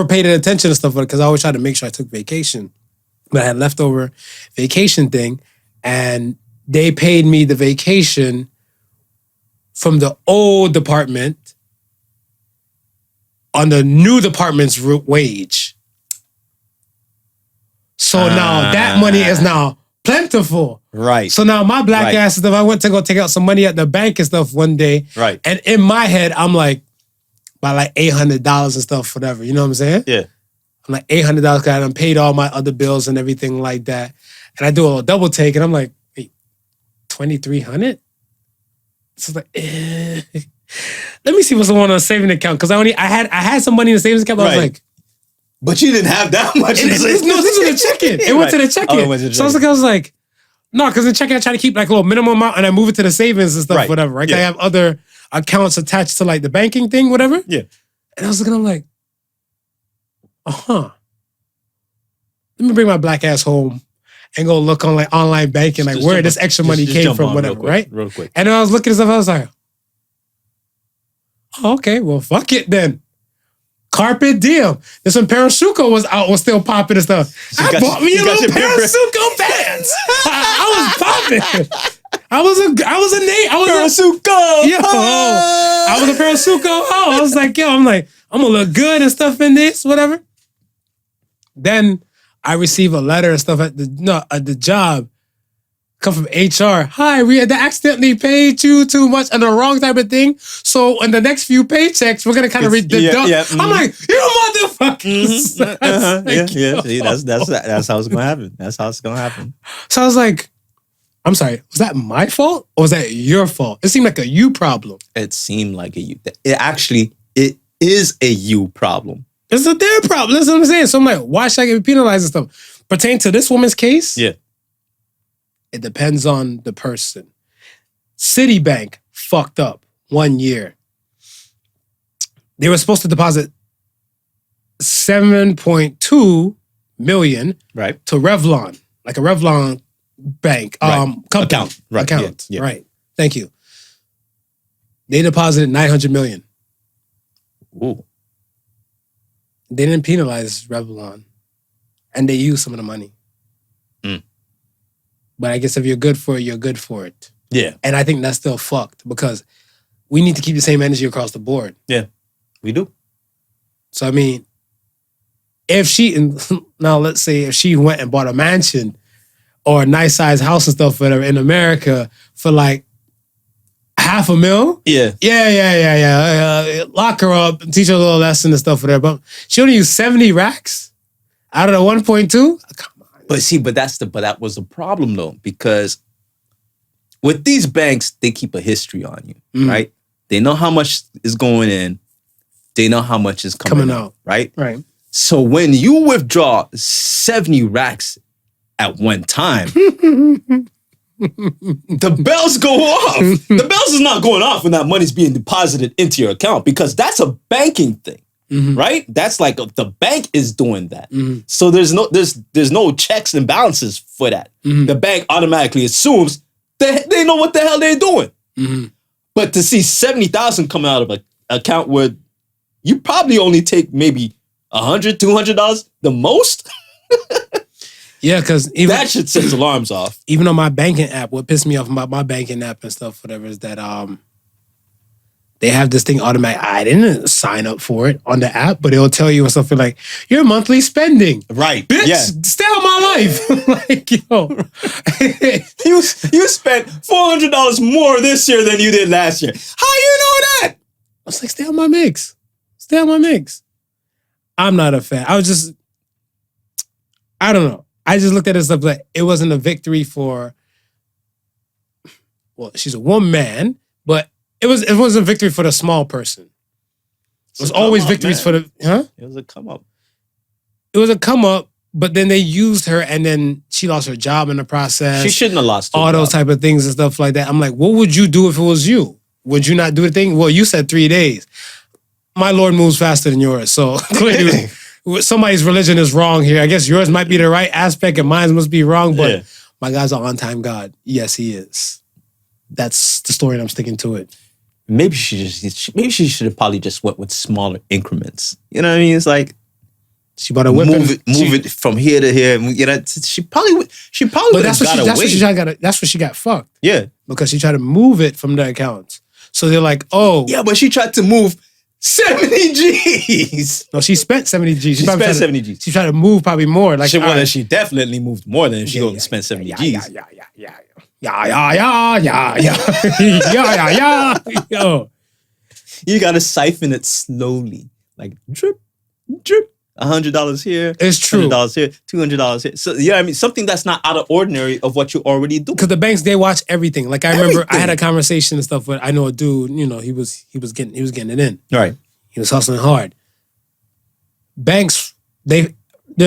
paid attention to stuff because I always tried to make sure I took vacation. But I had leftover vacation thing, and they paid me the vacation from the old department on the new department's wage. So now that money is now plentiful. Right. So now my black ass and stuff, I went to go take out some money at the bank and stuff one day. Right. And in my head, I'm like, by like $800 and stuff, whatever. You know what I'm saying? Yeah. I'm like $800 because I done paid all my other bills and everything like that. And I do a little double take and I'm like, wait, $2,300? So it's like, let me see what's going on a savings account. Because I had some money in the savings account, but I was like, but you didn't have that much. No, this is the check-in. It went to the check-in. So I was like, no, because the check-in I try to keep like a little minimum amount and I move it to the savings and stuff, whatever. Right? Yeah. I have other accounts attached to like the banking thing, whatever. Yeah. And I was looking, I'm like, let me bring my black ass home and go look on like online banking, like where this extra money came from, whatever, right? Real quick. And then I was looking at stuff, I was like, oh, okay, well, fuck it then. Carpet diem. This when Parasuco was still popping and stuff. I bought me a little Parasuco pants. I was popping. I was a Parasuco. Yo, I was a Parasuco. Oh, I was like, I'm gonna look good and stuff in this, whatever. Then I receive a letter and stuff at the job. Come from HR. Hi, they accidentally paid you too much and the wrong type of thing. So in the next few paychecks, we're gonna kind of deduct. I'm like, you motherfuckers. See, that's how it's gonna happen. That's how it's gonna happen. So I was like, I'm sorry, was that my fault or was that your fault? It seemed like a you problem. It seemed like a you. It is a you problem. It's a their problem. That's what I'm saying. So I'm like, why should I get penalized and stuff? Pertaining to this woman's case? Yeah. It depends on the person. Citibank fucked up 1 year. They were supposed to deposit $7.2 million to Revlon, like a Revlon bank company. Account. Yeah. Right. Thank you. They deposited $900 million. Ooh. They didn't penalize Revlon, and they used some of the money. But I guess if you're good for it, you're good for it. Yeah. And I think that's still fucked because we need to keep the same energy across the board. Yeah, we do. So, I mean, let's say if she went and bought a mansion or a nice size house and stuff whatever in America for like $500,000? Yeah. Yeah. Lock her up and teach her a little lesson and stuff for that. But she only used 70 racks out of the 1.2? Come on. But that was a problem though, because with these banks, they keep a history on you, right? They know how much is going in. They know how much is coming out, right? Right. So when you withdraw 70 racks at one time, the bells go off. The bells is not going off when that money's being deposited into your account, because that's a banking thing, right? That's like the bank is doing that. So there's no checks and balances for that. The bank automatically assumes they know what the hell they're doing. But to see 70,000 come out of an account where you probably only take maybe $100, $200 the most. Yeah, because that shit sets alarms off. Even on my banking app, what pissed me off about my banking app and stuff, whatever, is that they have this thing automatic. I didn't sign up for it on the app, but it'll tell you and stuff like your monthly spending. Right. Bitch, Yeah. stay on my life. Like, yo. You spent $400 more this year than you did last year. How you know that? I was like, stay on my mix. Stay on my mix. I'm not a fan. I don't know. I just looked at it and stuff like it wasn't a victory for, well, she's a woman, but it wasn't a victory for the small person. It was always victories for the, It was a come up. It was a come up, but then they used her and then she lost her job in the process. She shouldn't have lost her all those job. type of things and stuff like that. I'm like, what would you do if it was you? Would you not do the thing? Well, you said 3 days. My Lord moves faster than yours. So clearly somebody's religion is wrong here. I guess yours might be the right aspect and mine must be wrong, but my God's an on-time God. Yes, he is. That's the story and I'm sticking to it. Maybe she should have probably just went with smaller increments. You know what I mean? It's like she bought a whip. Move it from here to here. You know, she probably would have got away. That's what she got fucked. Yeah. Because she tried to move it from the accounts. So they're like, oh. Yeah, but she tried to move 70 G's. No, she spent 70 G's. She spent 70 G's. She tried to move probably more. Like she definitely moved more than if she only spent 70 G's. Yo. You gotta siphon it slowly. Like drip, drip. $100 here. It's true. $100 here, $200 here. So yeah, I mean something that's not out of ordinary of what you already do. Because the banks, they watch everything. Like I remember I had a conversation and stuff with, I know a dude, you know, he was getting it in. Right. He was hustling hard. Banks, their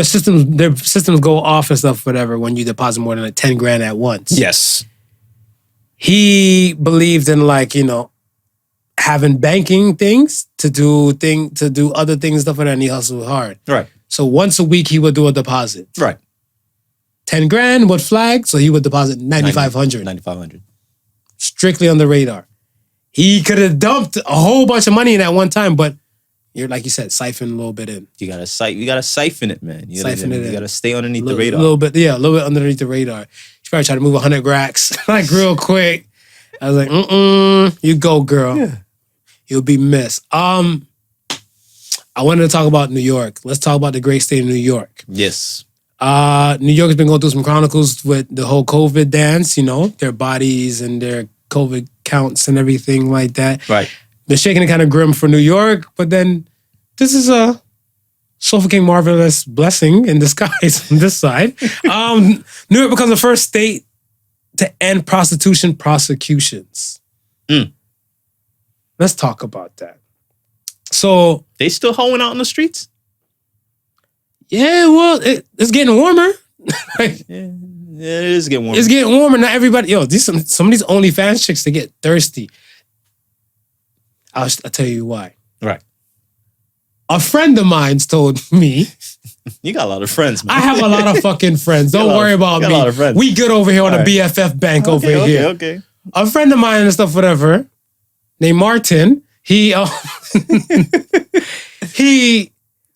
systems go off and stuff, whatever, when you deposit more than like 10 grand at once. Yes. He believed in like, you know, having banking things to do other things and stuff like that, and he hustled hard. Right. So once a week he would do a deposit. Right. 10 grand would flag, so he would deposit 9,500. 9,500. Strictly on the radar. He could have dumped a whole bunch of money in at one time, but you're like you said, siphon a little bit in. You gotta siphon it, man. You gotta stay underneath the radar. A little bit underneath the radar. She probably tried to move 100 racks like real quick. I was like, you go, girl. Yeah. You'll be missed. I wanted to talk about New York. Let's talk about the great state of New York. Yes. New York has been going through some chronicles with the whole COVID dance, you know, their bodies and their COVID counts and everything like that. Right. Been shaking it kind of grim for New York, but then this is a suffocating, marvelous blessing in disguise on this side. New York becomes the first state to end prostitution prosecutions. Let's talk about that. So they still hoeing out in the streets? Yeah, well, it's getting warmer. Like, it is getting warmer. It's getting warmer. Not everybody, some of these OnlyFans chicks, they get thirsty. I'll tell you why. Right. A friend of mine's told me. You got a lot of friends, man. I have a lot of fucking friends. Don't worry about me. A lot of friends. We good over here on the BFF bank over here. Okay. A friend of mine and stuff, whatever, named Martin, he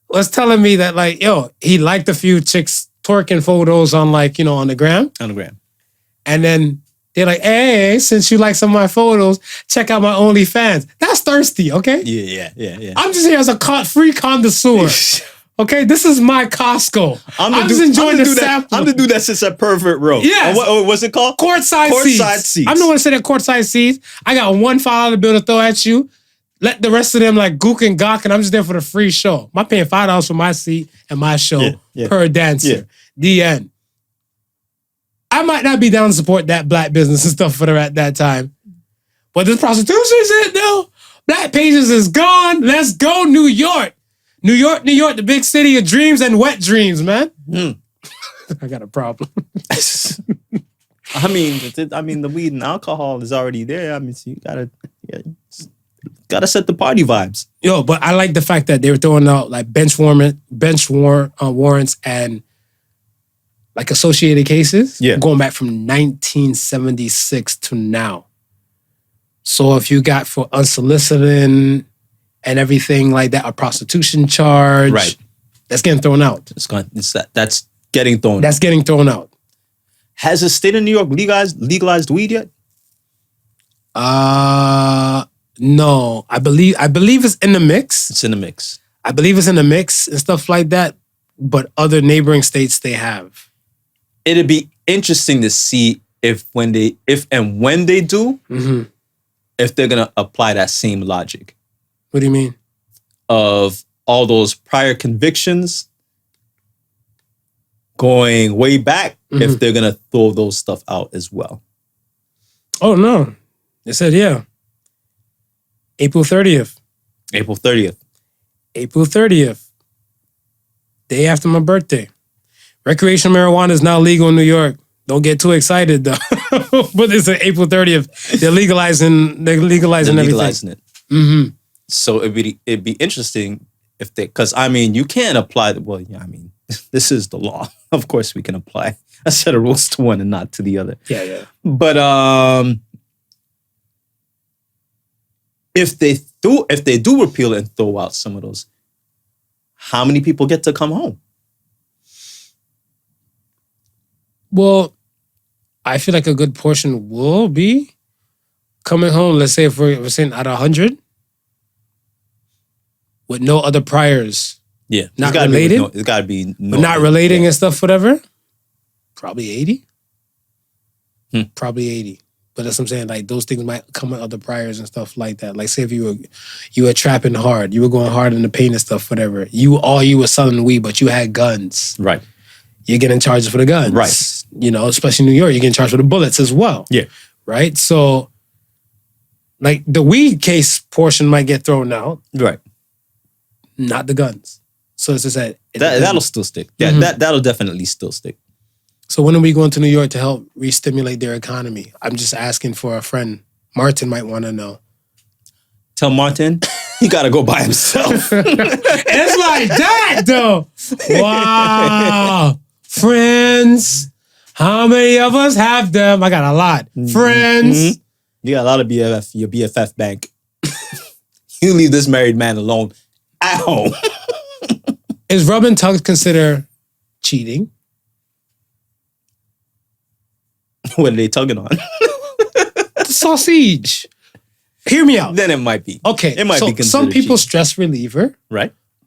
was telling me that, like, he liked a few chicks twerking photos on, like, on the gram. On the gram. And then they're like, hey, since you like some of my photos, check out my OnlyFans. That's thirsty, okay? Yeah. I'm just here as a free connoisseur Okay, this is my Costco. I'm just enjoying the sample. I'm the dude that sits at Pervert Row. Yes. What's it called? Courtside seats. I'm the one that sit at courtside seats. I got one $5 bill to throw at you. Let the rest of them like gook and gawk, and I'm just there for the free show. I'm paying $5 for my seat and my show per dancer. Yeah. The end. I might not be down to support that black business and stuff for her at that time. But this prostitution shit, though, Black Pages is gone. Let's go, New York. New York, the big city of dreams and wet dreams, man. I got a problem. I mean, the weed and alcohol is already there. I mean, so you gotta set the party vibes. Yo, but I like the fact that they were throwing out like bench warrants and like associated cases going back from 1976 to now. So if you got for unsolicited and everything like that, a prostitution charge, right? That's getting thrown out. That's getting thrown. That's getting thrown out. Has the state of New York legalized weed yet? No. I believe it's in the mix. It's in the mix. I believe it's in the mix and stuff like that. But other neighboring states they have. It'd be interesting to see if and when they do, if they're gonna apply that same logic. What do you mean? Of all those prior convictions going way back, if they're gonna throw those stuff out as well. Oh no. They said April 30th. April 30th. April 30th. Day after my birthday. Recreational marijuana is now legal in New York. Don't get too excited though. But it's April 30th. They're legalizing everything. It. Mm-hmm. So it'd be interesting if because I mean you can't apply this is the law. Of course we can apply a set of rules to one and not to the other. Yeah. But if they do repeal it and throw out some of those, how many people get to come home? Well, I feel like a good portion will be coming home. Let's say if we're saying out of 100 with no other priors. Yeah, not related. It's got to be no. But not relating and stuff, whatever. Probably 80. Probably 80. But that's what I'm saying. Like those things might come with other priors and stuff like that. Like say if you were trapping hard, you were going hard in the paint and stuff, whatever. You were selling weed, but you had guns. Right. You're getting charged for the guns. Right. You know, especially in New York, you're getting charged for the bullets as well. Yeah. Right? So, like, the weed case portion might get thrown out. Right. Not the guns. So, as I said... That'll still stick. Yeah, that'll definitely still stick. So, when are we going to New York to help re-stimulate their economy? I'm just asking for a friend. Martin might want to know. Tell Martin he got to go by himself. It's like that, though. Wow. Friends. How many of us have them? I got a lot. Friends. You got a lot of your BFF bank. You leave this married man alone at home. Is rubbing tongues considered cheating? What are they tugging on? The sausage. Hear me out. Then it might be. Okay. It might be considered some people's cheating. stress reliever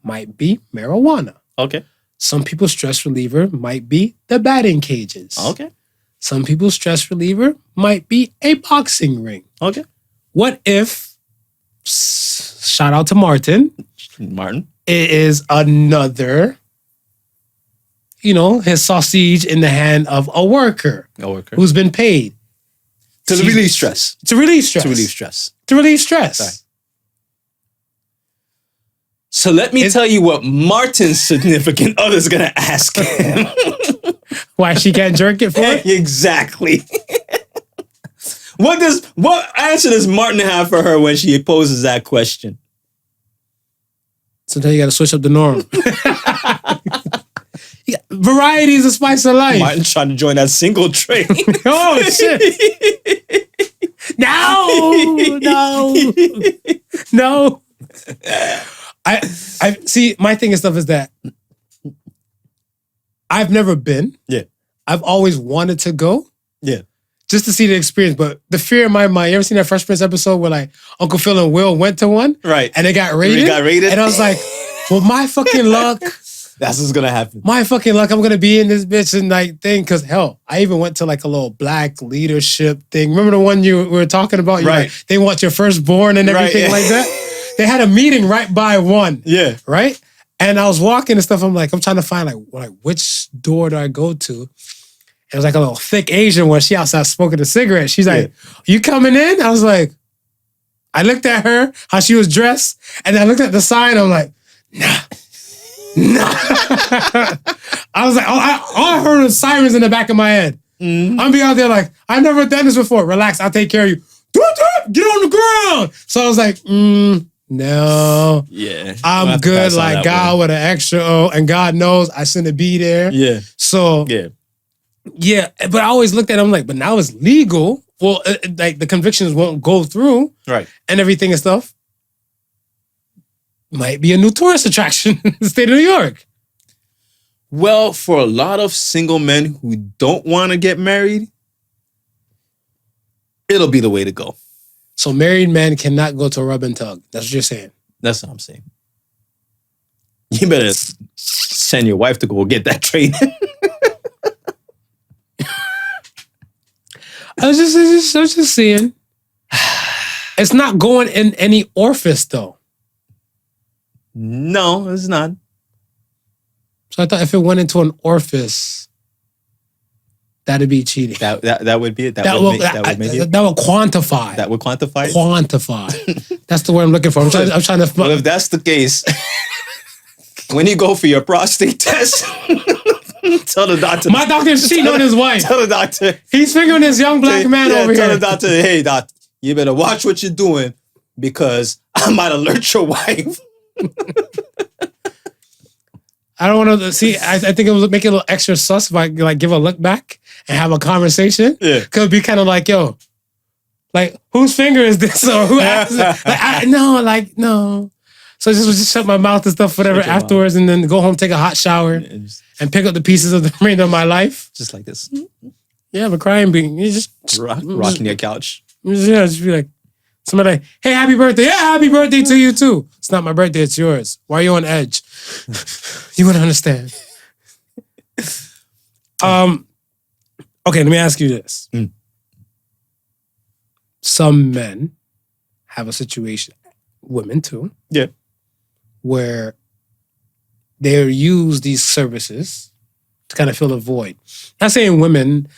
might be marijuana. Okay. Some people's stress reliever might be the batting cages. Okay. Some people's stress reliever might be a boxing ring. Okay. What if, shout out to Martin. It is another, his sausage in the hand of a worker. Who's been paid. To relieve stress. To relieve stress. Sorry. So let me tell you what Martin's significant other's gonna ask him. Why she can't jerk it for it? Exactly. What answer does Martin have for her when she poses that question? Sometimes you gotta switch up the norm. Variety is the spice of life. Martin's trying to join that single train. Oh shit. No. I see. My thing and stuff is that I've never been. Yeah. I've always wanted to go. Yeah. Just to see the experience, but the fear in my mind. You ever seen that Fresh Prince episode where like Uncle Phil and Will went to one, right? And they got raided. And I was like, well, my fucking luck That's what's gonna happen. My fucking luck, I'm gonna be in this bitch and like thing. Cause hell, I even went to like a little black leadership thing. Remember the one you were talking about? Right. Like, they want your firstborn and everything Right, yeah. like that. They had a meeting right by one. Yeah. Right? And I was walking and stuff. I'm trying to find like which door do I go to? It was like a little thick Asian one. She outside smoking a cigarette. She's like, you coming in? I was like, I looked at her, how she was dressed, and I looked at the sign. I'm like, nah. I was like, all I heard was sirens in the back of my head. I'm be out there like, I've never done this before. Relax, I'll take care of you. Get on the ground. So I was like, no. Yeah. I'm good. Like God with an extra O, and God knows I shouldn't be there. Yeah. So yeah. But I always looked at him like, but now it's legal. Well, like the convictions won't go through, right, and everything and stuff. Might be a new tourist attraction in the state of New York. Well, for a lot of single men who don't want to get married, it'll be the way to go. So married men cannot go to a rub and tug. That's what you're saying. That's what I'm saying. You better send your wife to go get that training. I was just seeing. It's not going in any orifice though. No, it's not. So I thought if it went into an orifice, that'd be cheating. That would be it. That would quantify. That would quantify. It? Quantify. That's the word I'm looking for. I'm trying to. Well, if that's the case, when you go for your prostate test, tell the doctor. My doctor's cheating on his wife. Tell the doctor. He's fingering this young black man over here. Tell the doctor, hey, doc, you better watch what you're doing because I might alert your wife. I don't want to see. I think it would make it a little extra sus if I like give a look back and have a conversation. Yeah, could be kind of like, yo, like whose finger is this or who asked it? Like, no. So just shut my mouth and stuff, whatever afterwards, and then go home, take a hot shower, and pick up the pieces of the remainder of my life. Just like this. Yeah, but crying being you just rocking your couch. Yeah, just be like. Somebody like, hey, happy birthday. Yeah, happy birthday to you too. It's not my birthday, it's yours. Why are you on edge? You wouldn't understand. Okay, let me ask you this. Some men have a situation, women too, where they use these services to kind of fill a void. Not saying women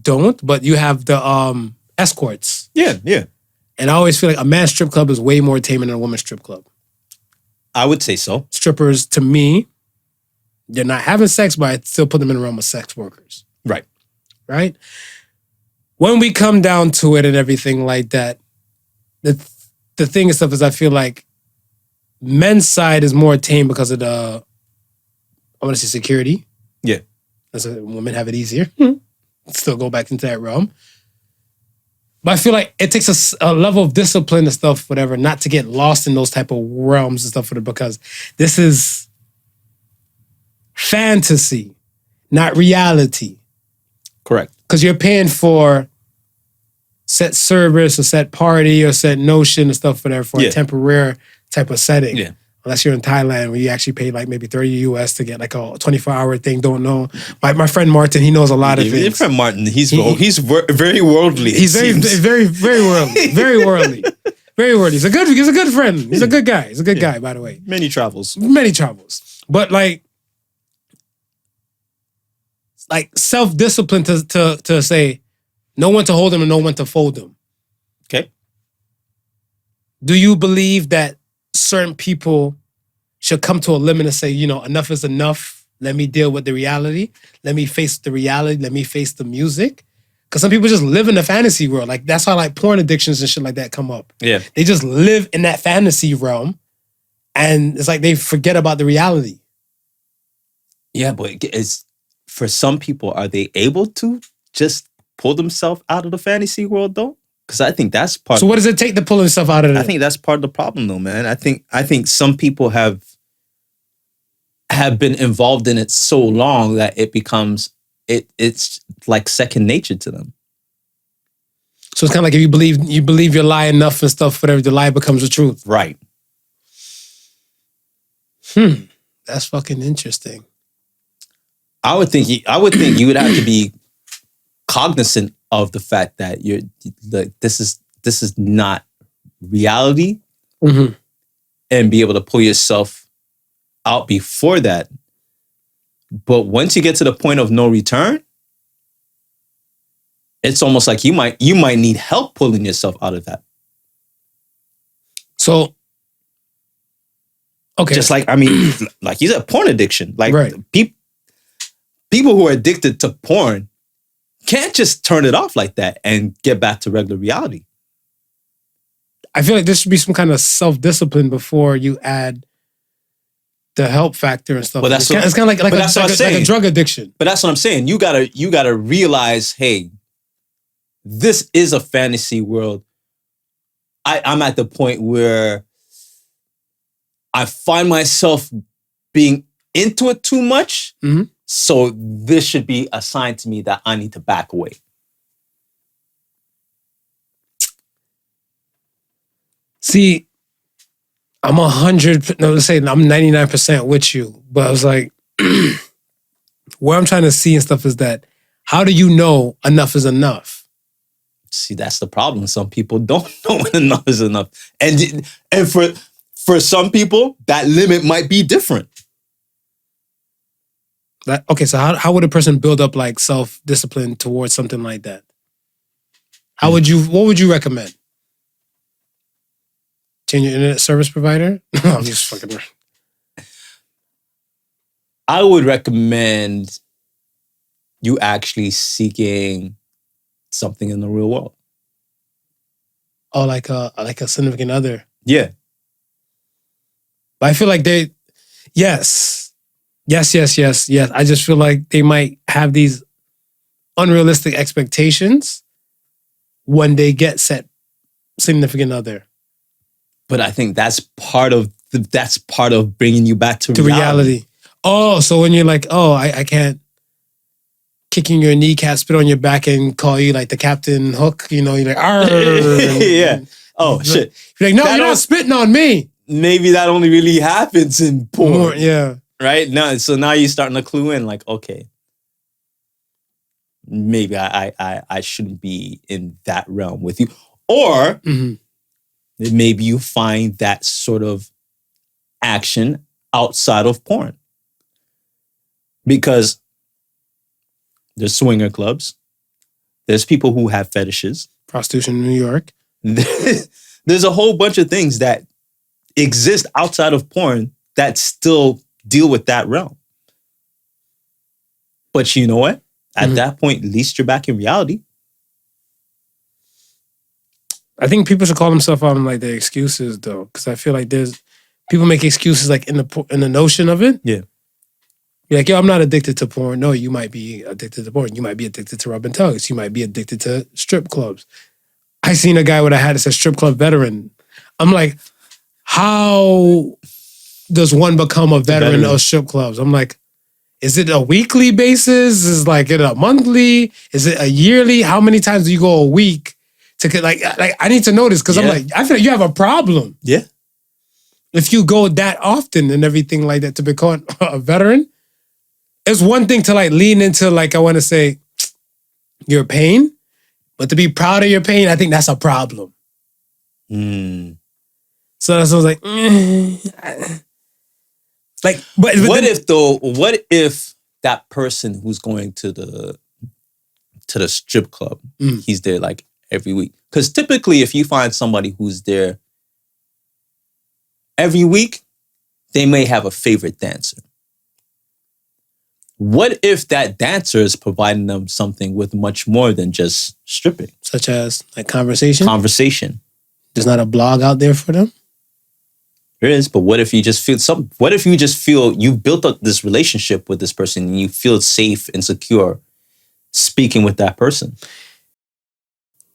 don't, but you have the escorts. Yeah. And I always feel like a man's strip club is way more tame than a woman's strip club. I would say so. Strippers, to me, they're not having sex, but I still put them in the realm of sex workers. Right? When we come down to it and everything like that, the thing and stuff is I feel like men's side is more tame because of the, I want to say security. Yeah. That's why women have it easier. Still go back into that realm. But I feel like it takes a level of discipline and stuff, whatever, not to get lost in those type of realms and stuff, because this is fantasy, not reality. Correct. Because you're paying for set service or set party or set notion and stuff, whatever, for a temporary type of setting. Yeah. Unless you're in Thailand where you actually pay like maybe $30 US to get like a 24-hour thing, don't know. My friend Martin, he knows a lot of things. Your friend Martin, he's very worldly. He's very worldly. Very worldly. Very worldly. He's a good friend. He's a good guy. He's a good guy, by the way. Many travels. But like self-discipline to say know when to hold him and know when to fold him. Okay. Do you believe that certain people should come to a limit and say, enough is enough. Let me deal with the reality. Let me face the reality. Let me face the music. Because some people just live in the fantasy world. Like that's how like porn addictions and shit like that come up. Yeah. They just live in that fantasy realm and it's like they forget about the reality. Yeah, but it's for some people, are they able to just pull themselves out of the fantasy world though? Because I think that's part. So what does it take to pull himself out of it? I think that's part of the problem, though, man. I think some people have been involved in it so long that it becomes it's like second nature to them. So it's kind of like if you believe your lie enough and stuff, whatever, the lie becomes the truth. Right. That's fucking interesting. I would think you would have to be cognizant of the fact that you're like this is not reality, Mm-hmm. and be able to pull yourself out before that. But once you get to the point of no return, it's almost like you might need help pulling yourself out of that. So, okay. Just like, I mean, like you said, porn addiction. Like Right. people who are addicted to porn can't just turn it off like that and get back to regular reality. I feel like there should be some kind of self-discipline before you add the help factor and stuff. Well, that's it's kind of like that's what I'm like saying. a drug addiction. But that's what I'm saying. You gotta realize, hey, this is a fantasy world. I'm at the point where I find myself being into it too much. Mm-hmm. So this should be a sign to me that I need to back away. See, I'm 100. No, let's say I'm 99% with you. But I was like, where I'm trying to see and stuff is that how do you know enough is enough? See, that's the problem. Some people don't know when enough is enough, and for some people, that limit might be different. Okay, so how would a person build up like self-discipline towards something like that? What would you recommend? Change your internet service provider? I'm just fucking. I would recommend you actually seeking something in the real world. Oh, like a significant other. Yeah. But I feel like yes. I just feel like they might have these unrealistic expectations when they get set significant other. But I think that's part of bringing you back to reality. Oh, so when you're like, oh, I can't kick in your kneecap, spit on your back, and call you like the Captain Hook, you know, you're like, arr. Yeah. Oh, shit. You're like, no, you're not spitting on me. Maybe that only really happens in porn. Yeah. Right? So now you're starting to clue in like, okay, maybe I shouldn't be in that realm with you. Or maybe you find that sort of action outside of porn. Because there's swinger clubs. There's people who have fetishes. Prostitution in New York. There's a whole bunch of things that exist outside of porn that still deal with that realm. But you know what? At that point, at least you're back in reality. I think people should call themselves out on like their excuses though, because I feel like people make excuses like in the notion of it. Yeah. You're like, yo, I'm not addicted to porn. No, you might be addicted to porn. You might be addicted to rubbing tugs. You might be addicted to strip clubs. I seen a guy with a hat that says strip club veteran. I'm like, how does one become a veteran of strip clubs? I'm like, is it a weekly basis? Is like it a monthly? Is it a yearly? How many times do you go a week to like I need to know this because I'm like, I feel like you have a problem. Yeah. If you go that often and everything like that to become a veteran, it's one thing to like lean into like, I want to say your pain, but to be proud of your pain, I think that's a problem. So that's what I was like, like, but what if that person who's going to the strip club, he's there like every week? Because typically if you find somebody who's there every week, they may have a favorite dancer. What if that dancer is providing them something with much more than just stripping? Such as like conversation? Conversation. There's not a blog out there for them? There is, but what if you just feel you've built up this relationship with this person and you feel safe and secure speaking with that person?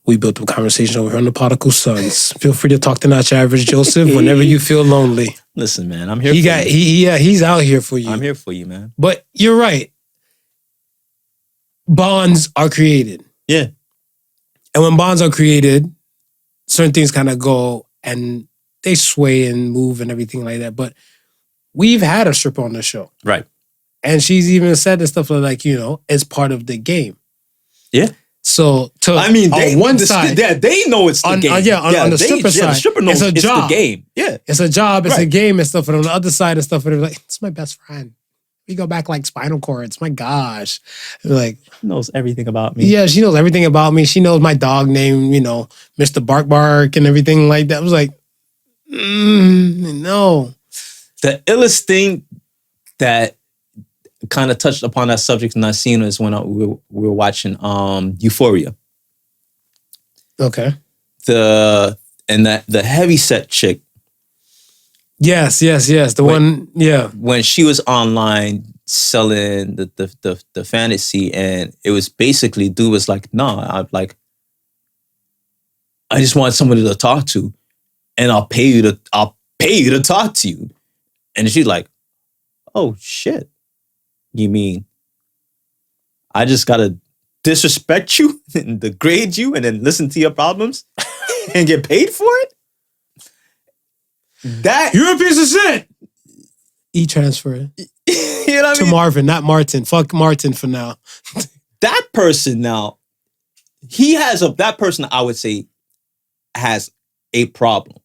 We built a conversation over here on the Podical Sons. Feel free to talk to Not Your Average Joseph whenever you feel lonely. Listen, man, I'm here for you. He's out here for you. I'm here for you, man. But you're right. Bonds are created. Yeah. And when bonds are created, certain things kind of go and they sway and move and everything like that. But we've had a stripper on the show. Right. And she's even said this stuff like, you know, it's part of the game. Yeah. So they on one side, they know it's the game. On the stripper side, the stripper knows it's a job. The game. Yeah, it's a job. It's right. a game and stuff. And on the other side and stuff, and they're like, it's my best friend. We go back like spinal cords. My gosh, like she knows everything about me. Yeah, she knows everything about me. She knows my dog name. You know, Mr. Bark Bark and everything like that. I was like, no. The illest thing that kind of touched upon that subject in that scene is when we were watching Euphoria. Okay. The heavyset chick. Yes. The one, yeah. When she was online selling the fantasy, and it was basically dude was like, nah, I just want somebody to talk to, and I'll pay you to talk to you. And she's like, oh shit. You mean I just gotta disrespect you and degrade you and then listen to your problems and get paid for it? That you're a piece of shit. E-transfer it. You know what to Marvin, not Martin. Fuck Martin for now. That person now, that person I would say has a problem.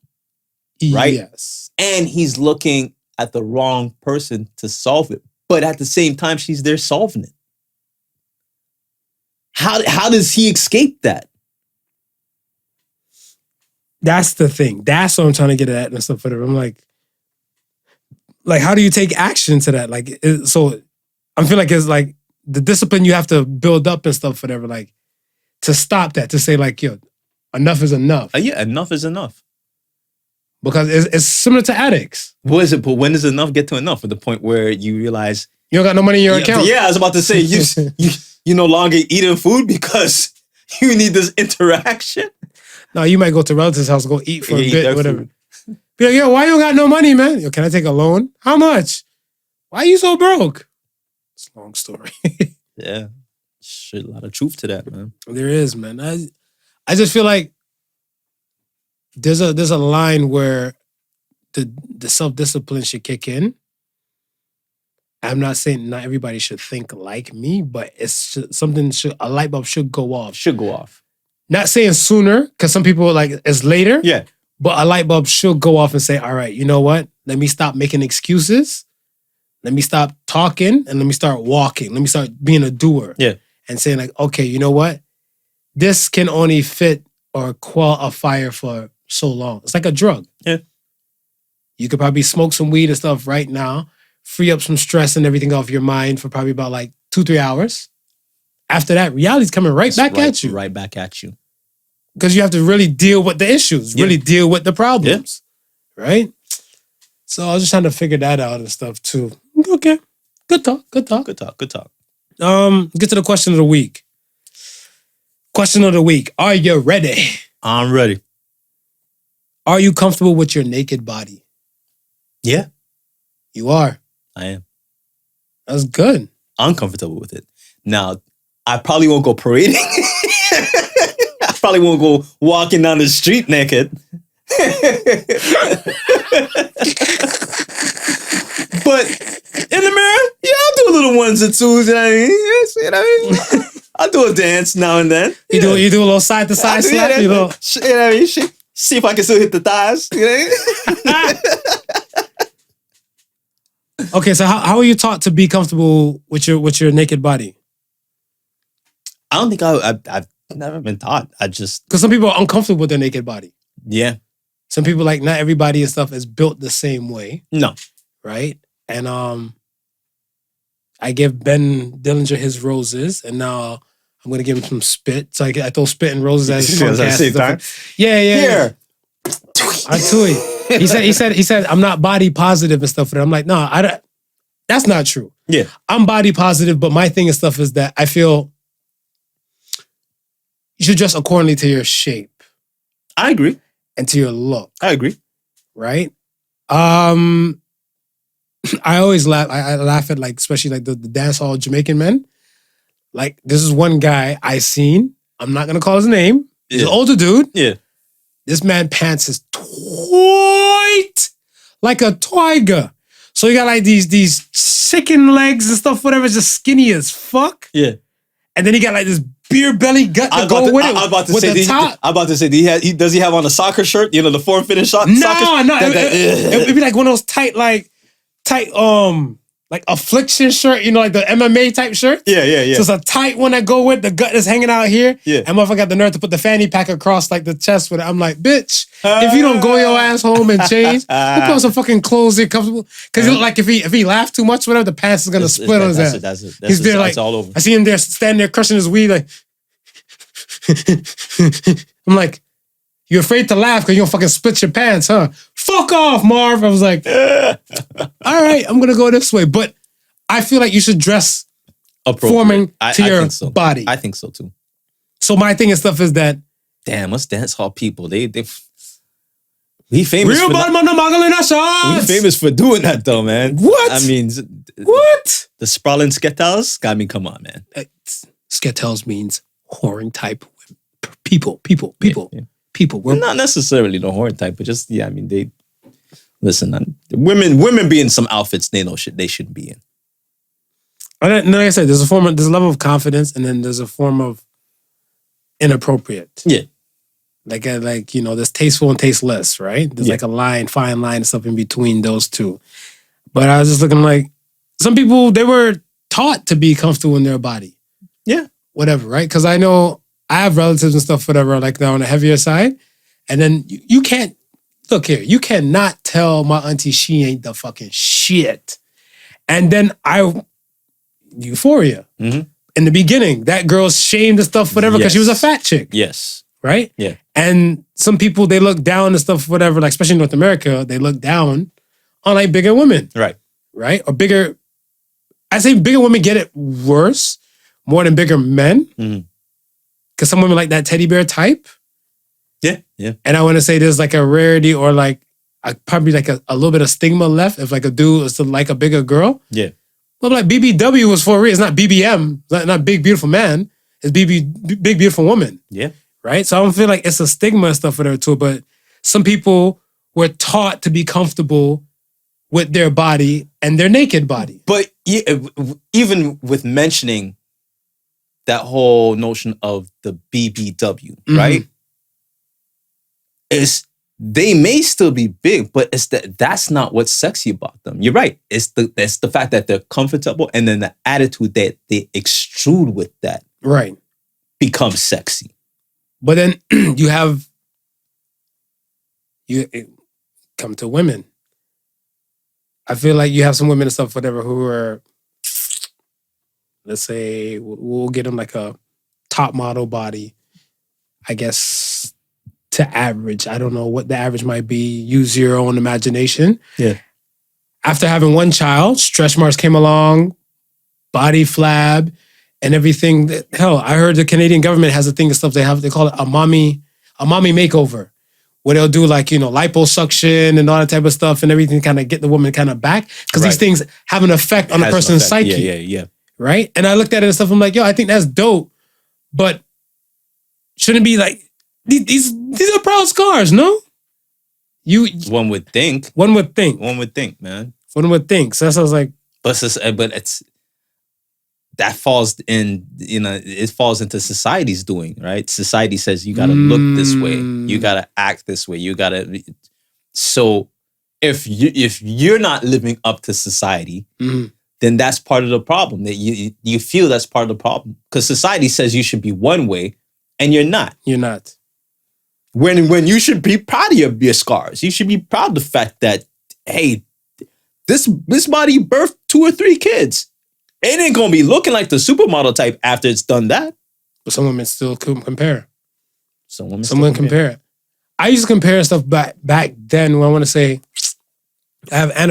Right? Yes. And he's looking at the wrong person to solve it. But at the same time, she's there solving it. How does he escape that? That's the thing. That's what I'm trying to get at and stuff. Whatever. I'm like, how do you take action to that? Like, so I feel like it's like the discipline you have to build up and stuff, whatever. Like, to stop that, to say like, yo, enough is enough. Yeah, enough is enough. Because it's similar to addicts. What is it? But when does enough get to enough? At the point where you realize you don't got no money in your account. Yeah, I was about to say you no longer eating food because you need this interaction. No, you might go to relatives' house, go eat for a bit, whatever. Food. Be like, yo, why you don't got no money, man? Yo, can I take a loan? How much? Why you so broke? It's a long story. Yeah, shit, a lot of truth to that, man. There is, man. I just feel like there's a line where the self-discipline should kick in. I'm not saying not everybody should think like me, but a light bulb should go off. Should go off. Not saying sooner, because some people like it's later. Yeah. But a light bulb should go off and say, all right, you know what? Let me stop making excuses. Let me stop talking and let me start walking. Let me start being a doer. Yeah. And saying like, okay, you know what? This can only fit or quell a fire for so long. It's like a drug. Yeah. You could probably smoke some weed and stuff right now, free up some stress and everything off your mind for probably about like 2-3 hours. After that, reality's coming right back at you. Right back at you. Because you have to really deal with the issues, really deal with the problems. Yeah. Right? So I was just trying to figure that out and stuff too. Okay. Good talk. Get to the question of the week. Question of the week. Are you ready? I'm ready. Are you comfortable with your naked body? Yeah. You are? I am. That's good. I'm comfortable with it. Now, I probably won't go parading. I probably won't go walking down the street naked. But in the mirror, yeah, I'll do a little ones and twos. You know what I mean? I'll do a dance now and then. You do a little side to side slap? You know what I mean? See if I can still hit the thighs. You know? Okay, so how are you taught to be comfortable with your naked body? I don't think I've never been taught. I just... Because some people are uncomfortable with their naked body. Yeah. Some people, like, not everybody and stuff is built the same way. No. Right? And I give Ben Dillinger his roses, and now I'm going to give him some spit. So I throw spit and roses at his podcast. Yeah. Here. He said, I'm not body positive and stuff. And I'm like, no, that's not true. Yeah. I'm body positive, but my thing and stuff is that I feel you should dress accordingly to your shape. I agree. And to your look. I agree. Right? I always laugh. I laugh at, like, especially like the dance hall Jamaican men. Like, this is one guy I seen. I'm not going to call his name. He's an older dude. Yeah. This man pants is tight like a tiger. So you got like these chicken legs and stuff, whatever, just skinny as fuck. Yeah. And then he got like this beer belly gut to go with it. I'm about to say, does he have on a soccer shirt? You know, the form-fitting soccer No. shirt? It'd be like one of those tight like affliction shirt, you know, like the MMA type shirt. Yeah. So it's a tight one that go with the gut that's hanging out here. Yeah. And motherfucker got the nerve to put the fanny pack across like the chest with it. I'm like, bitch, if you don't go your ass home and change, put on some fucking clothes that comfortable. Because like if he laughed too much, whatever, the pants is gonna split on his ass. He's there like, all over. I see him there standing there crushing his weed like. I'm like, you afraid to laugh because you don't fucking split your pants, huh? Fuck off, Marv. I was like, all right, I'm going to go this way. But I feel like you should dress forming to your body. I think so too. So my thing and stuff is that. Damn, us dance hall people, we famous Real we famous for doing that though, man. What? I mean, what? The sprawling skettels? I mean, come on, man. Skettels means whoring type people. Yeah. People. We're not necessarily the whoring type, but just, I mean, they listen, women be in some outfits they know they shouldn't be in. And like I said, there's a level of confidence, and then there's a form of inappropriate. Yeah. Like you know, there's tasteful and tasteless, right? There's like a fine line and stuff in between those two. But I was just looking like, some people, they were taught to be comfortable in their body. Yeah. Whatever, right? Because I know I have relatives and stuff, whatever, like they're on the heavier side. And then you can't, look here, you cannot tell my auntie she ain't the fucking shit. And then Euphoria. Mm-hmm. In the beginning, that girl shamed and stuff, whatever, because she was a fat chick. Yes. Right? Yeah. And some people, they look down and stuff, whatever, like especially in North America, they look down on like bigger women. Right. Right? Or bigger, I say bigger women get it worse more than bigger men. Mm-hmm. Because some women like that teddy bear type. Yeah. And I want to say there's like a rarity or like probably like a little bit of stigma left if like a dude is to like a bigger girl. Yeah. Well, like BBW was for a reason. It's not BBM. It's not Big Beautiful Man. It's Big Beautiful Woman. Yeah. Right? So I don't feel like it's a stigma and stuff whatever to it, but some people were taught to be comfortable with their body and their naked body. But even with mentioning that whole notion of the BBW, right? They may still be big, but that's not what's sexy about them. You're right. It's the fact that they're comfortable, and then the attitude that they extrude with that, right, becomes sexy. But then you come to women. I feel like you have some women and stuff, whatever, who are, let's say, we'll get them like a top model body, I guess, to average. I don't know what the average might be. Use your own imagination. Yeah. After having one child, stretch marks came along, body flab, and everything. Hell, I heard the Canadian government has a thing of stuff they call it a mommy makeover, where they'll do like, you know, liposuction and all that type of stuff and everything, kind of get the woman kind of back. Because these things have an effect on a person's psyche. Yeah. Right? And I looked at it and stuff, I'm like, yo, I think that's dope. But shouldn't be like, these are proud scars, no? One would think. One would think, man. One would think. So that's what I was like. But that falls in, you know, it falls into society's doing, right? Society says you gotta look this way, you gotta act this way, you gotta. So if you're not living up to society, then that's part of the problem. That you feel that's part of the problem because society says you should be one way, and you're not. You're not. When you should be proud of your scars, you should be proud of the fact that, hey, this body birthed 2 or 3 kids. It ain't gonna be looking like the supermodel type after it's done that. But some women still compare. Some women compare. I used to compare stuff back then when I want to say, I had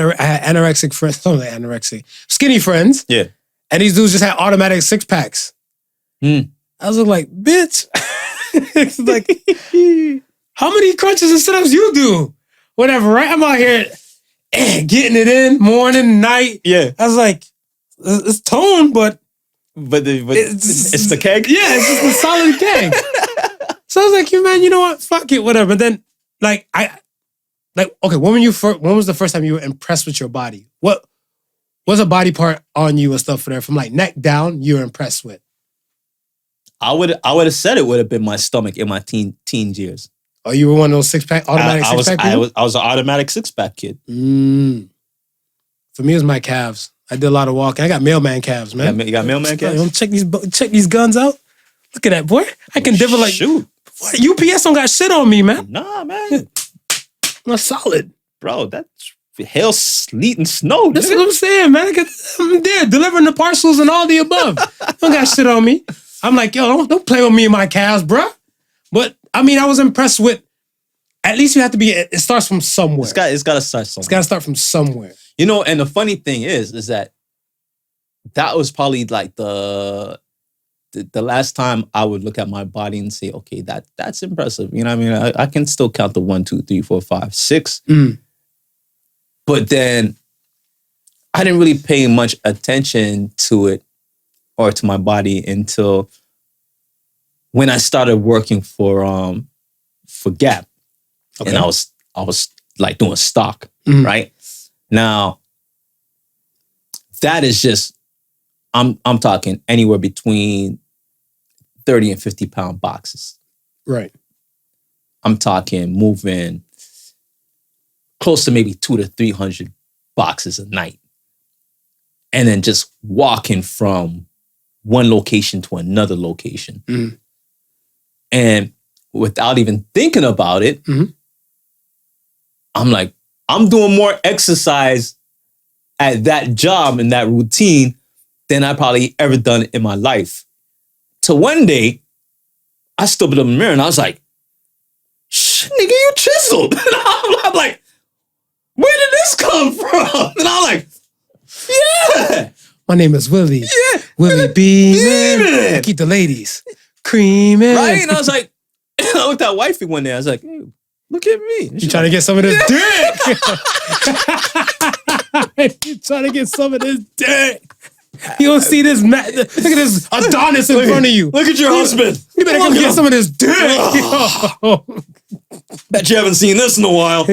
anorexic friends, skinny friends. Yeah. And these dudes just had automatic 6-packs. I was like, bitch. It's like, how many crunches and sit-ups you do? Whatever, right? I'm out here getting it in morning, night. Yeah. I was like, it's toned, but it's the keg? Yeah, it's just a solid keg. So I was like, man, you know what? Fuck it, whatever. But then, like, like, okay, when was the first time you were impressed with your body? What was a body part on you and stuff for there from like neck down you were impressed with? I would have said it would have been my stomach in my teen years. Oh, you were one of those automatic six pack people? I was an automatic 6-pack kid. For me, it was my calves. I did a lot of walking. I got mailman calves, man. You got mailman calves? Check these guns out. Look at that, boy. I can divot like... Shoot. What? UPS don't got shit on me, man. Nah, man. I'm solid. Bro, that's hail, sleet, and snow. That's what I'm saying, man. I'm there delivering the parcels and all the above. Don't got shit on me. I'm like, yo, don't play with me and my calves, bro. But, I mean, I was impressed with... At least you have to be... It starts from somewhere. It's got to start somewhere. It's got to start from somewhere. You know, and the funny thing is that was probably like the last time I would look at my body and say, okay, that's impressive. You know what I mean? I can still count the 1, 2, 3, 4, 5, 6. But then I didn't really pay much attention to it or to my body until when I started working for Gap. Okay. And I was like doing stock, right? Now, that is just, I'm talking anywhere between 30 and 50 pound boxes. Right. I'm talking moving close to maybe 200 to 300 boxes a night. And then just walking from one location to another location. And without even thinking about it, I'm like, I'm doing more exercise at that job and that routine than I probably ever done in my life. So one day, I stood up in the mirror and I was like, nigga, you chiseled. And I'm like, where did this come from? And I'm like, yeah. My name is Willie. Yeah. Willie Beeman. I keep the ladies creaming. Right? And I was like, I looked at wifey one day. I was like, hey, look at me. You trying to get some of this dick? You trying to get some of this dick? You don't see this? Look at this Adonis in front of you. Look at your husband. You better come get some of this dick. Bet you haven't seen this in a while.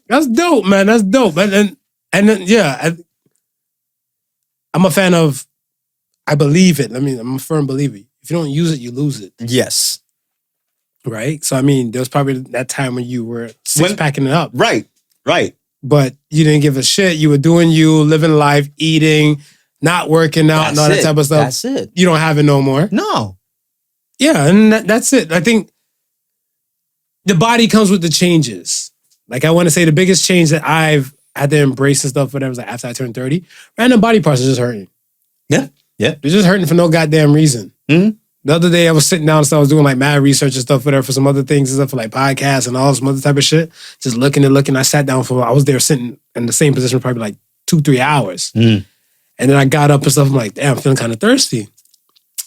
That's dope, man. That's dope. And then, yeah, I'm a fan of. I believe it. I mean, I'm a firm believer. If you don't use it, you lose it. Yes. Right? So, I mean, there was probably that time when you were six-packing it up. Right. But you didn't give a shit. You were doing you, living life, eating, not working out, and all that type of stuff. That's it. You don't have it no more. No. Yeah, and that's it. I think the body comes with the changes. Like, I want to say the biggest change that I've had to embrace and stuff, whatever, was like after I turned 30, random body parts are just hurting. Yeah. They're just hurting for no goddamn reason. The other day I was sitting down and stuff, I was doing like mad research and stuff, whatever, for some other things and stuff, for like podcasts and all some other type of shit. Just looking. I sat down I was there sitting in the same position for probably like 2-3 hours. And then I got up and stuff. I'm like, damn, I'm feeling kind of thirsty.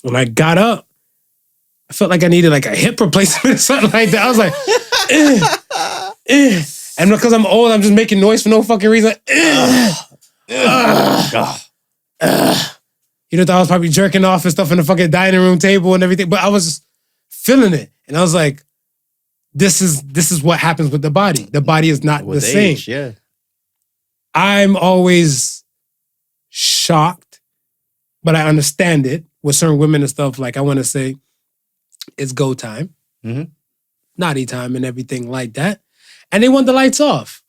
When I got up, I felt like I needed like a hip replacement or something like that. I was like, And because I'm old, I'm just making noise for no fucking reason. You know, I was probably jerking off and stuff in the fucking dining room table and everything, but I was feeling it. And I was like, this is what happens with the body. The body is not the same. Age, yeah. I'm always shocked, but I understand it with certain women and stuff. Like, I want to say it's go time, naughty time and everything like that. And they want the lights off.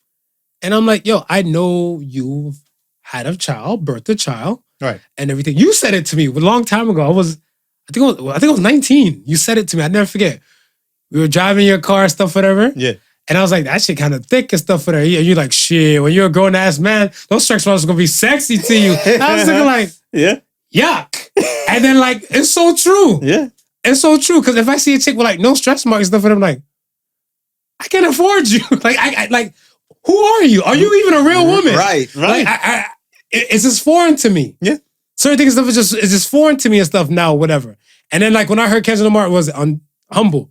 And I'm like, yo, I know you've had a child, birthed a child. Right. And everything. You said it to me a long time ago. I think I was 19. You said it to me. I'd never forget. We were driving your car, stuff, whatever. Yeah. And I was like, that shit kind of thick and stuff, whatever. And you're like, shit, when you're a grown-ass man, those stretch marks are going to be sexy to you. And I was thinking like, yeah, yuck. And then like, it's so true. Yeah. It's so true. Because if I see a chick with like no stretch marks and stuff, and I'm like, I can't afford you. Like, I like, who are you? Are you even a real woman? Right. Like, it's just foreign to me. Yeah. Certain things and stuff is just foreign to me and stuff now, whatever. And then like when I heard Kendrick Lamar was on Humble,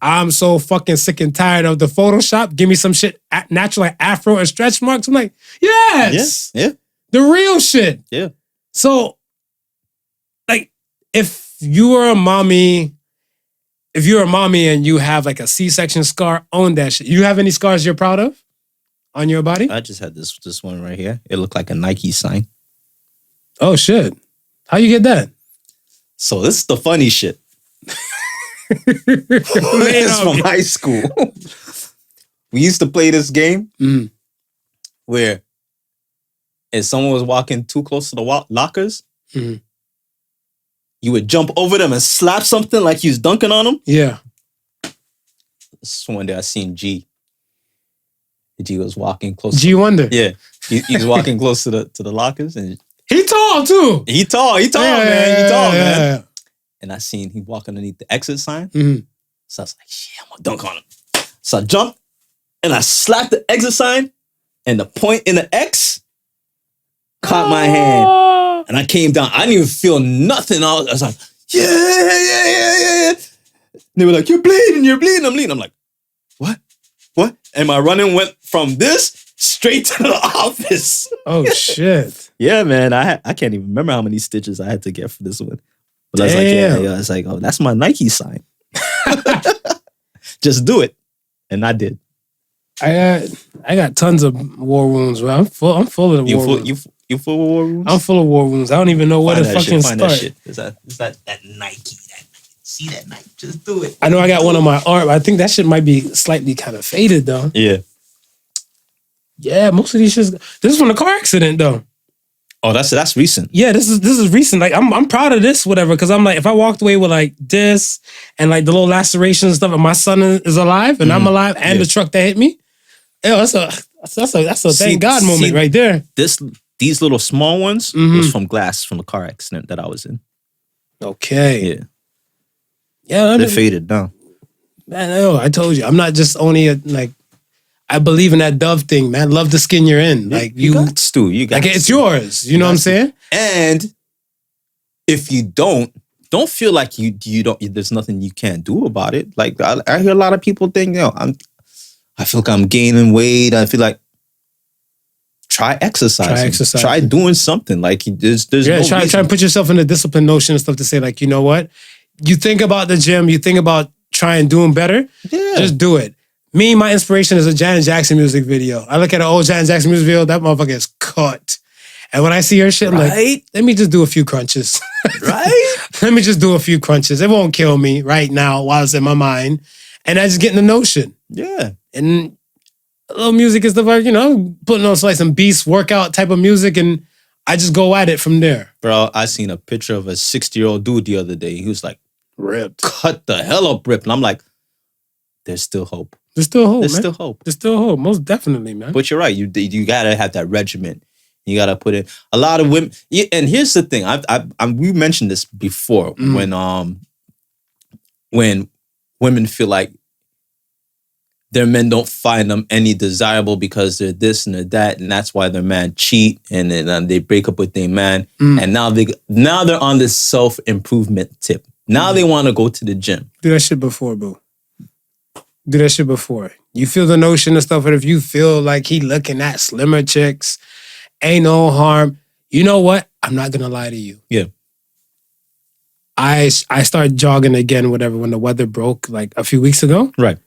I'm so fucking sick and tired of the Photoshop. Give me some shit natural like afro and stretch marks. I'm like, yes. Yeah. The real shit. Yeah. So like if you were a mommy if you're a mommy and you have like a C-section scar, own that shit. You have any scars you're proud of on your body? I just had this one right here. It looked like a Nike sign. Oh shit! How you get that? So this is the funny shit. It's from high school. We used to play this game where if someone was walking too close to the lockers, you would jump over them and slap something like you was dunking on them. Yeah. This one day I seen G. G was walking close. G Wonder. Yeah, he was walking close to the lockers, and he tall too. He tall, man. He tall, man. Yeah. And I seen he walk underneath the exit sign. Mm-hmm. So I was like, shit, I'm gonna dunk on him. So I jumped and I slapped the exit sign, and the point in the X caught my hand. And I came down. I didn't even feel nothing. I was like, yeah. They were like, you're bleeding. I'm bleeding. I'm like, what? And my running went from this straight to the office. Oh, shit. Yeah, man. I can't even remember how many stitches I had to get for this one. But I was like, yeah. I was like, oh, that's my Nike sign. Just do it. And I did. I got tons of war wounds, bro. I'm full of the war wounds. You full of war wounds? I'm full of war wounds. I don't even know where to fucking start. That shit. Is that Nike? See that Nike? Just do it. I know I got one on my arm. I think that shit might be slightly kind of faded though. Yeah. Yeah, most of these shits. This is from a car accident though. Oh, that's recent. Yeah, this is recent. Like I'm proud of this, whatever. Because I'm like, if I walked away with like this and like the little lacerations and stuff, and my son is alive and I'm alive, and the truck that hit me, that's a thank God moment right there. These little small ones was from glass from the car accident that I was in. Okay. Yeah, they're faded now. Man, I told you, I'm not just only I believe in that dove thing, man. Love the skin you're in. Like you got Stu, you got it's yours. You know what I'm saying? And if you don't feel like you don't. There's nothing you can't do about it. Like I hear a lot of people think, I feel like I'm gaining weight. I feel like try exercising. Try doing something. Like there's no try and put yourself in the discipline notion and stuff to say like, you know what? You think about the gym. You think about trying doing better. Yeah, just do it. Me, my inspiration is a Janet Jackson music video. I look at an old Janet Jackson music video, that motherfucker is cut. And when I see her shit, I'm like, let me just do a few crunches. Right? Let me just do a few crunches. It won't kill me right now while it's in my mind. And I just get in the notion. Yeah. And a little music and stuff like, putting on like some beast workout type of music, and I just go at it from there. Bro, I seen a picture of a 60-year-old dude the other day. He was like, ripped. Cut the hell up ripped. And I'm like, there's still hope. There's still hope, There's man. still hope. There's still hope, most definitely, man. But you're right. You gotta have that regimen. You gotta put in a lot of women. And here's the thing. We mentioned this before when women feel like their men don't find them any desirable because they're this and they're that, and that's why their man cheat, and then they break up with their man, and now they're on this self-improvement tip. Now they want to go to the gym. Do that shit before, boo. Do that shit before. You feel the notion and stuff, but if you feel like he looking at slimmer chicks, ain't no harm. You know what? I'm not gonna lie to you. Yeah. I started jogging again, whatever, when the weather broke like a few weeks ago. Right.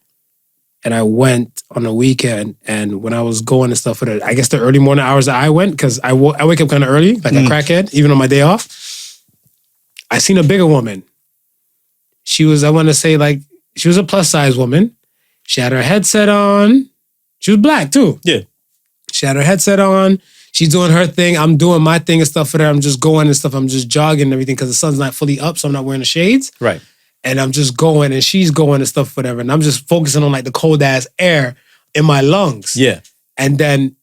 And I went on the weekend, and when I was going and stuff, I guess the early morning hours that I went, because I wake up kind of early, like a crackhead, even on my day off. I seen a bigger woman. She was, I want to say, like, she was a plus size woman. She had her headset on. She was black too. Yeah. She had her headset on. She's doing her thing. I'm doing my thing and stuff for her. I'm just going and stuff. I'm just jogging and everything because the sun's not fully up, so I'm not wearing the shades. Right. And I'm just going, and she's going and stuff, whatever. And I'm just focusing on like the cold ass air in my lungs. Yeah. And then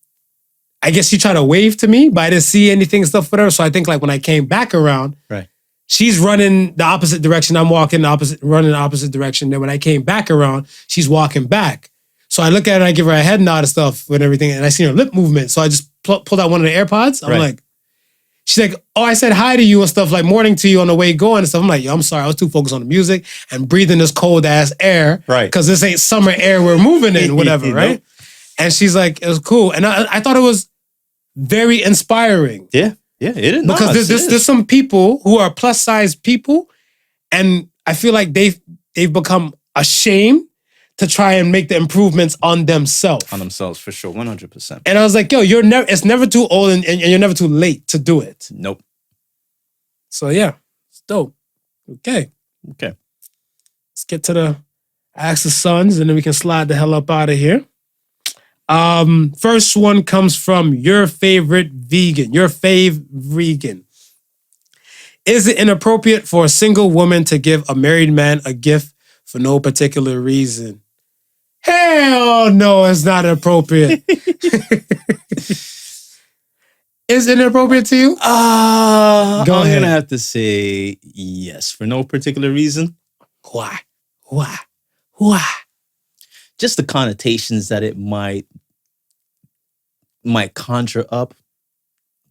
I guess she tried to wave to me, but I didn't see anything and stuff, whatever. So I think like when I came back around, right, she's running the opposite direction. I'm running the opposite direction. Then when I came back around, she's walking back. So I look at her and I give her a head nod and stuff and everything. And I see her lip movement. So I just pulled out one of the AirPods. I'm like, she's like, oh, I said hi to you and stuff, like morning to you on the way going and stuff. I'm like, yo, I'm sorry. I was too focused on the music and breathing this cold ass air. Right. Because this ain't summer air we're moving in, whatever, right? And she's like, it was cool. And I thought it was very inspiring. Yeah. Yeah, it is. Because there's some people who are plus size people, and I feel like they they've become ashamed to try and make the improvements on themselves. On themselves, for sure. 100%. And I was like, yo, it's never too old and you're never too late to do it. Nope. So yeah, it's dope. Okay. Let's get to the Ask the Sons and then we can slide the hell up out of here. First one comes from your favorite vegan. Your fave vegan. Is it inappropriate for a single woman to give a married man a gift for no particular reason? Hell no, it's not appropriate. Is it inappropriate to you? I'm Go ahead. gonna have to say yes, for no particular reason. Why? Just the connotations that it might conjure up.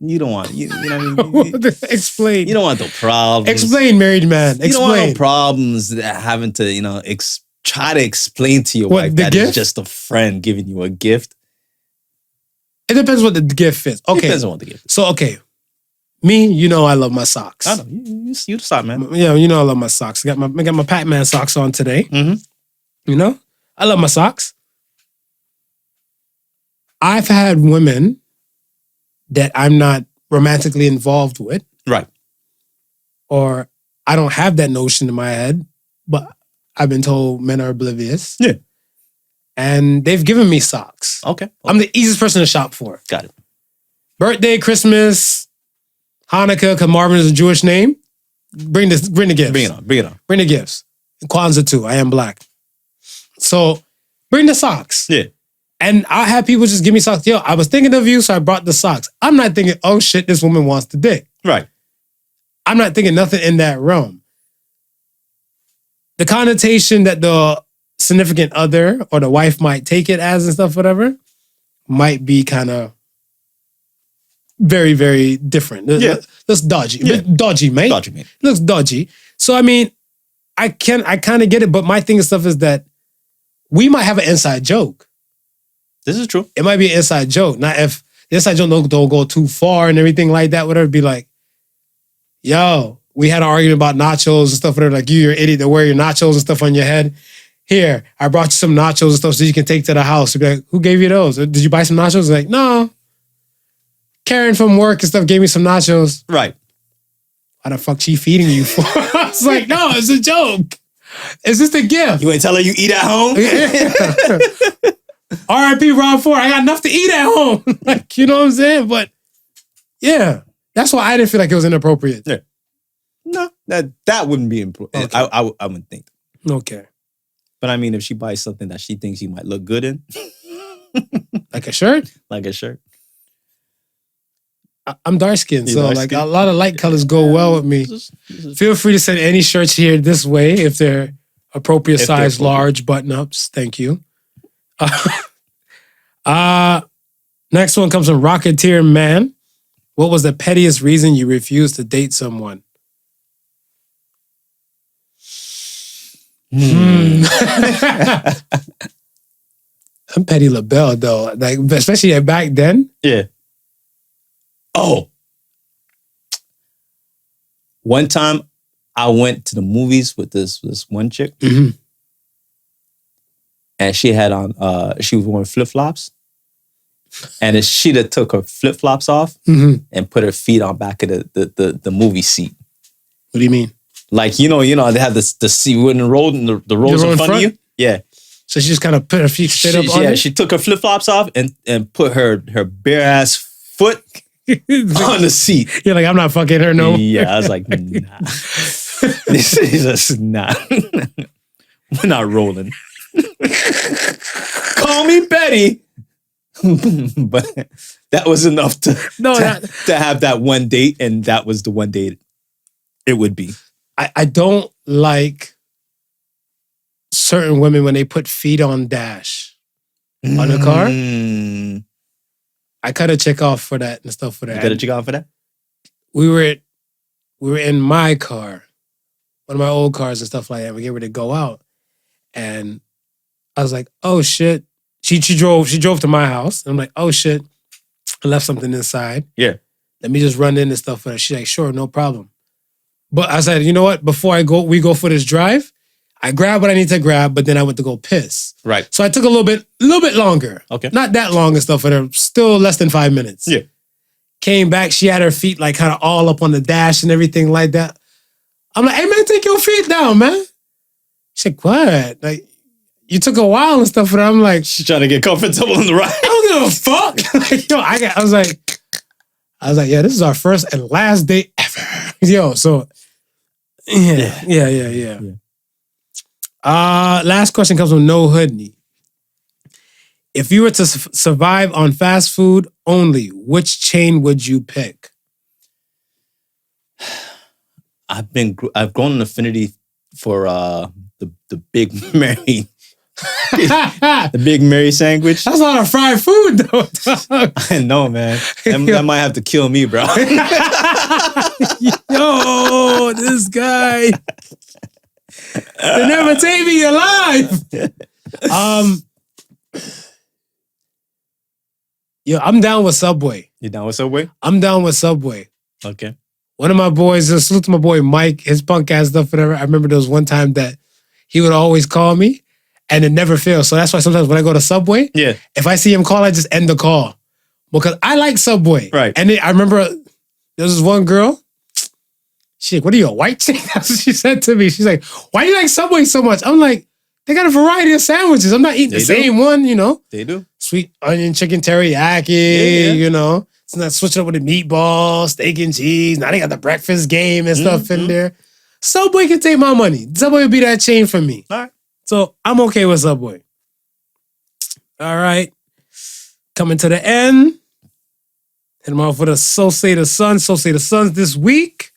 You don't want, you know what I mean? Explain. You don't want the problems. Explain, married man. You don't want Explain. no problems that having to, try to explain to your What, wife the that gift? it's just a friend giving you a gift. It depends what the gift is. Okay. Depends on what the gift is. So, okay. Me, I love my socks. I know. You decide, man. Yeah, I love my socks. I got my Pac-Man socks on today. Mm-hmm. I love my socks. I've had women that I'm not romantically involved with, Right. or I don't have that notion in my head, but I've been told men are oblivious. Yeah. And they've given me socks. Okay. I'm the easiest person to shop for. Got it. Birthday, Christmas, Hanukkah, because Marvin is a Jewish name. Bring the gifts. Bring it on. Bring the gifts. Kwanzaa too. I am black. So bring the socks. Yeah. And I had people just give me socks. Yo, I was thinking of you, so I brought the socks. I'm not thinking, oh shit, this woman wants the dick. Right. I'm not thinking nothing in that realm. The connotation that the significant other or the wife might take it as and stuff, whatever, might be kind of very, very different. Yeah. Looks dodgy. Yeah. Dodgy, mate. Dodgy, mate. Looks dodgy. So, I mean, I kind of get it, but my thing and stuff is that we might have an inside joke. This is true. It might be an inside joke. Now, if the inside joke don't go too far and everything like that, whatever, be like, yo, we had an argument about nachos and stuff, whatever, like you're an idiot that wear your nachos and stuff on your head. Here, I brought you some nachos and stuff so you can take to the house. You'd be like, who gave you those? Did you buy some nachos? Like, no. Karen from work and stuff gave me some nachos. Right. Why the fuck she feeding you for? I was like, no, it's a joke. It's just a gift. You ain't tell her you eat at home? R.I.P. Rob Ford. I got enough to eat at home. Like, you know what I'm saying? But yeah, that's why I didn't feel like it was inappropriate. Yeah. No, that wouldn't be important. Okay. I wouldn't think. Okay. But I mean, if she buys something that she thinks you might look good in, Like a shirt? like a shirt. I'm dark skinned, You're so dark like skinned? a lot of light colors go well with me. Feel free to send any shirts here this way if they're appropriate If they're size, appropriate. large button ups. Thank you. Next one comes from Rocketeer Man. What was the pettiest reason you refused to date someone? I'm Petty LaBelle though, like especially back then. Yeah. Oh. One time I went to the movies with this one chick Mhm. and she had on she was wearing flip-flops. And if she'd have took her flip-flops off Mhm. and put her feet on back of the movie seat. What do you mean? Like, they have the seat when the road and the rows row in in front of front? you. Yeah. So she just kind of put her feet straight up on it? She took her flip-flops off and put her bare ass foot on the seat. You're like, I'm not fucking her no more. Yeah, I was like, nah. This is just not. We're not rolling. Call me Betty. But that was enough to have that one date, and that was the one date it would be. I don't like certain women when they put feet on dash on the car. You I cut a chick off for that and stuff for that. got a chick out for that? We were in my car, one of my old cars and stuff like that. We get ready to go out, and I was like, "Oh shit!" She drove to my house. I'm like, "Oh shit!" I left something inside. Yeah. Let me just run in and stuff for her. She's like, "Sure, no problem." But I said, "You know what? Before we go for this drive, I grabbed what I need to grab, but then I went to go piss. Right. So I took a little bit longer. Okay. Not that long and stuff, but still less than 5 minutes. Yeah. Came back, she had her feet like kind of all up on the dash and everything like that. I'm like, hey man, take your feet down, man. She's like, what? Like, you took a while and stuff, and I'm like, She's trying to get comfortable on the ride. I don't give a fuck. Like, yo, I was like, yeah, this is our first and last date ever. Yo, so yeah. Last question comes from No Hoodney. If you were to survive on fast food only, which chain would you pick? I've grown an affinity for the Big Mary. The Big Mary sandwich. That's a lot of fried food, though. Dog. I know, man. That might have to kill me, bro. Yo, this guy. They never take me alive. Yo, I'm down with Subway. You down with Subway? I'm down with Subway. Okay. One of my boys, salute to my boy Mike, his punk ass stuff, whatever. I remember there was one time that he would always call me and it never fails. So that's why sometimes when I go to Subway, if I see him call, I just end the call. Because I like Subway. Right. And I remember there was this one girl. She's like, what are you, a white chick? That's what she said to me. She's like, why do you like Subway so much? I'm like, they got a variety of sandwiches. I'm not eating the same one, you know. They do. Sweet onion chicken teriyaki, you know. It's not switching up with the meatballs, steak and cheese. Now they got the breakfast game and stuff in there. Subway can take my money. Subway would be that chain for me. All right. So I'm okay with Subway. All right. Coming to the end. Hit them off with a So Say the Suns. So Say the Suns this week.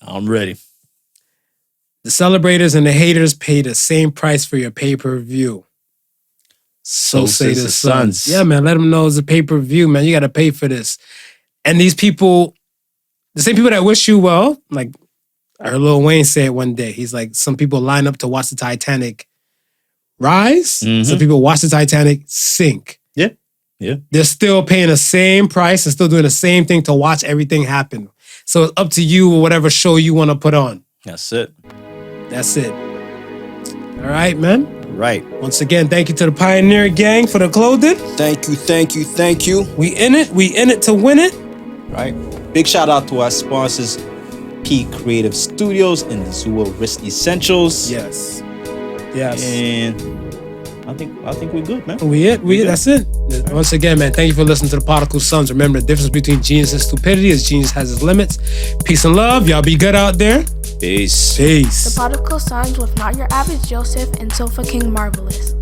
I'm ready. The celebrators and the haters pay the same price for your pay-per-view. So say the Suns. Yeah, man, let them know it's a pay-per-view, man. You got to pay for this. And these people, the same people that wish you well, like I heard Lil Wayne say it one day. He's like, some people line up to watch the Titanic rise. Some people watch the Titanic sink. Yeah. Yeah. They're still paying the same price and still doing the same thing to watch everything happen. So it's up to you or whatever show you want to put on. That's it. That's it. All right, man. Right. Once again, thank you to the Pioneer Gang for the clothing. Thank you. We in it to win it. Right. Big shout out to our sponsors, P Creative Studios and the Zuo Wrist Essentials. Yes. And I think we're good, man. We that's it. Once again, man, thank you for listening to the Podical Sons. Remember, the difference between genius and stupidity is genius has its limits. Peace and love. Y'all be good out there. Peace. The Podical Sons with Not Your Average Joseph and Sofa King Marvelous.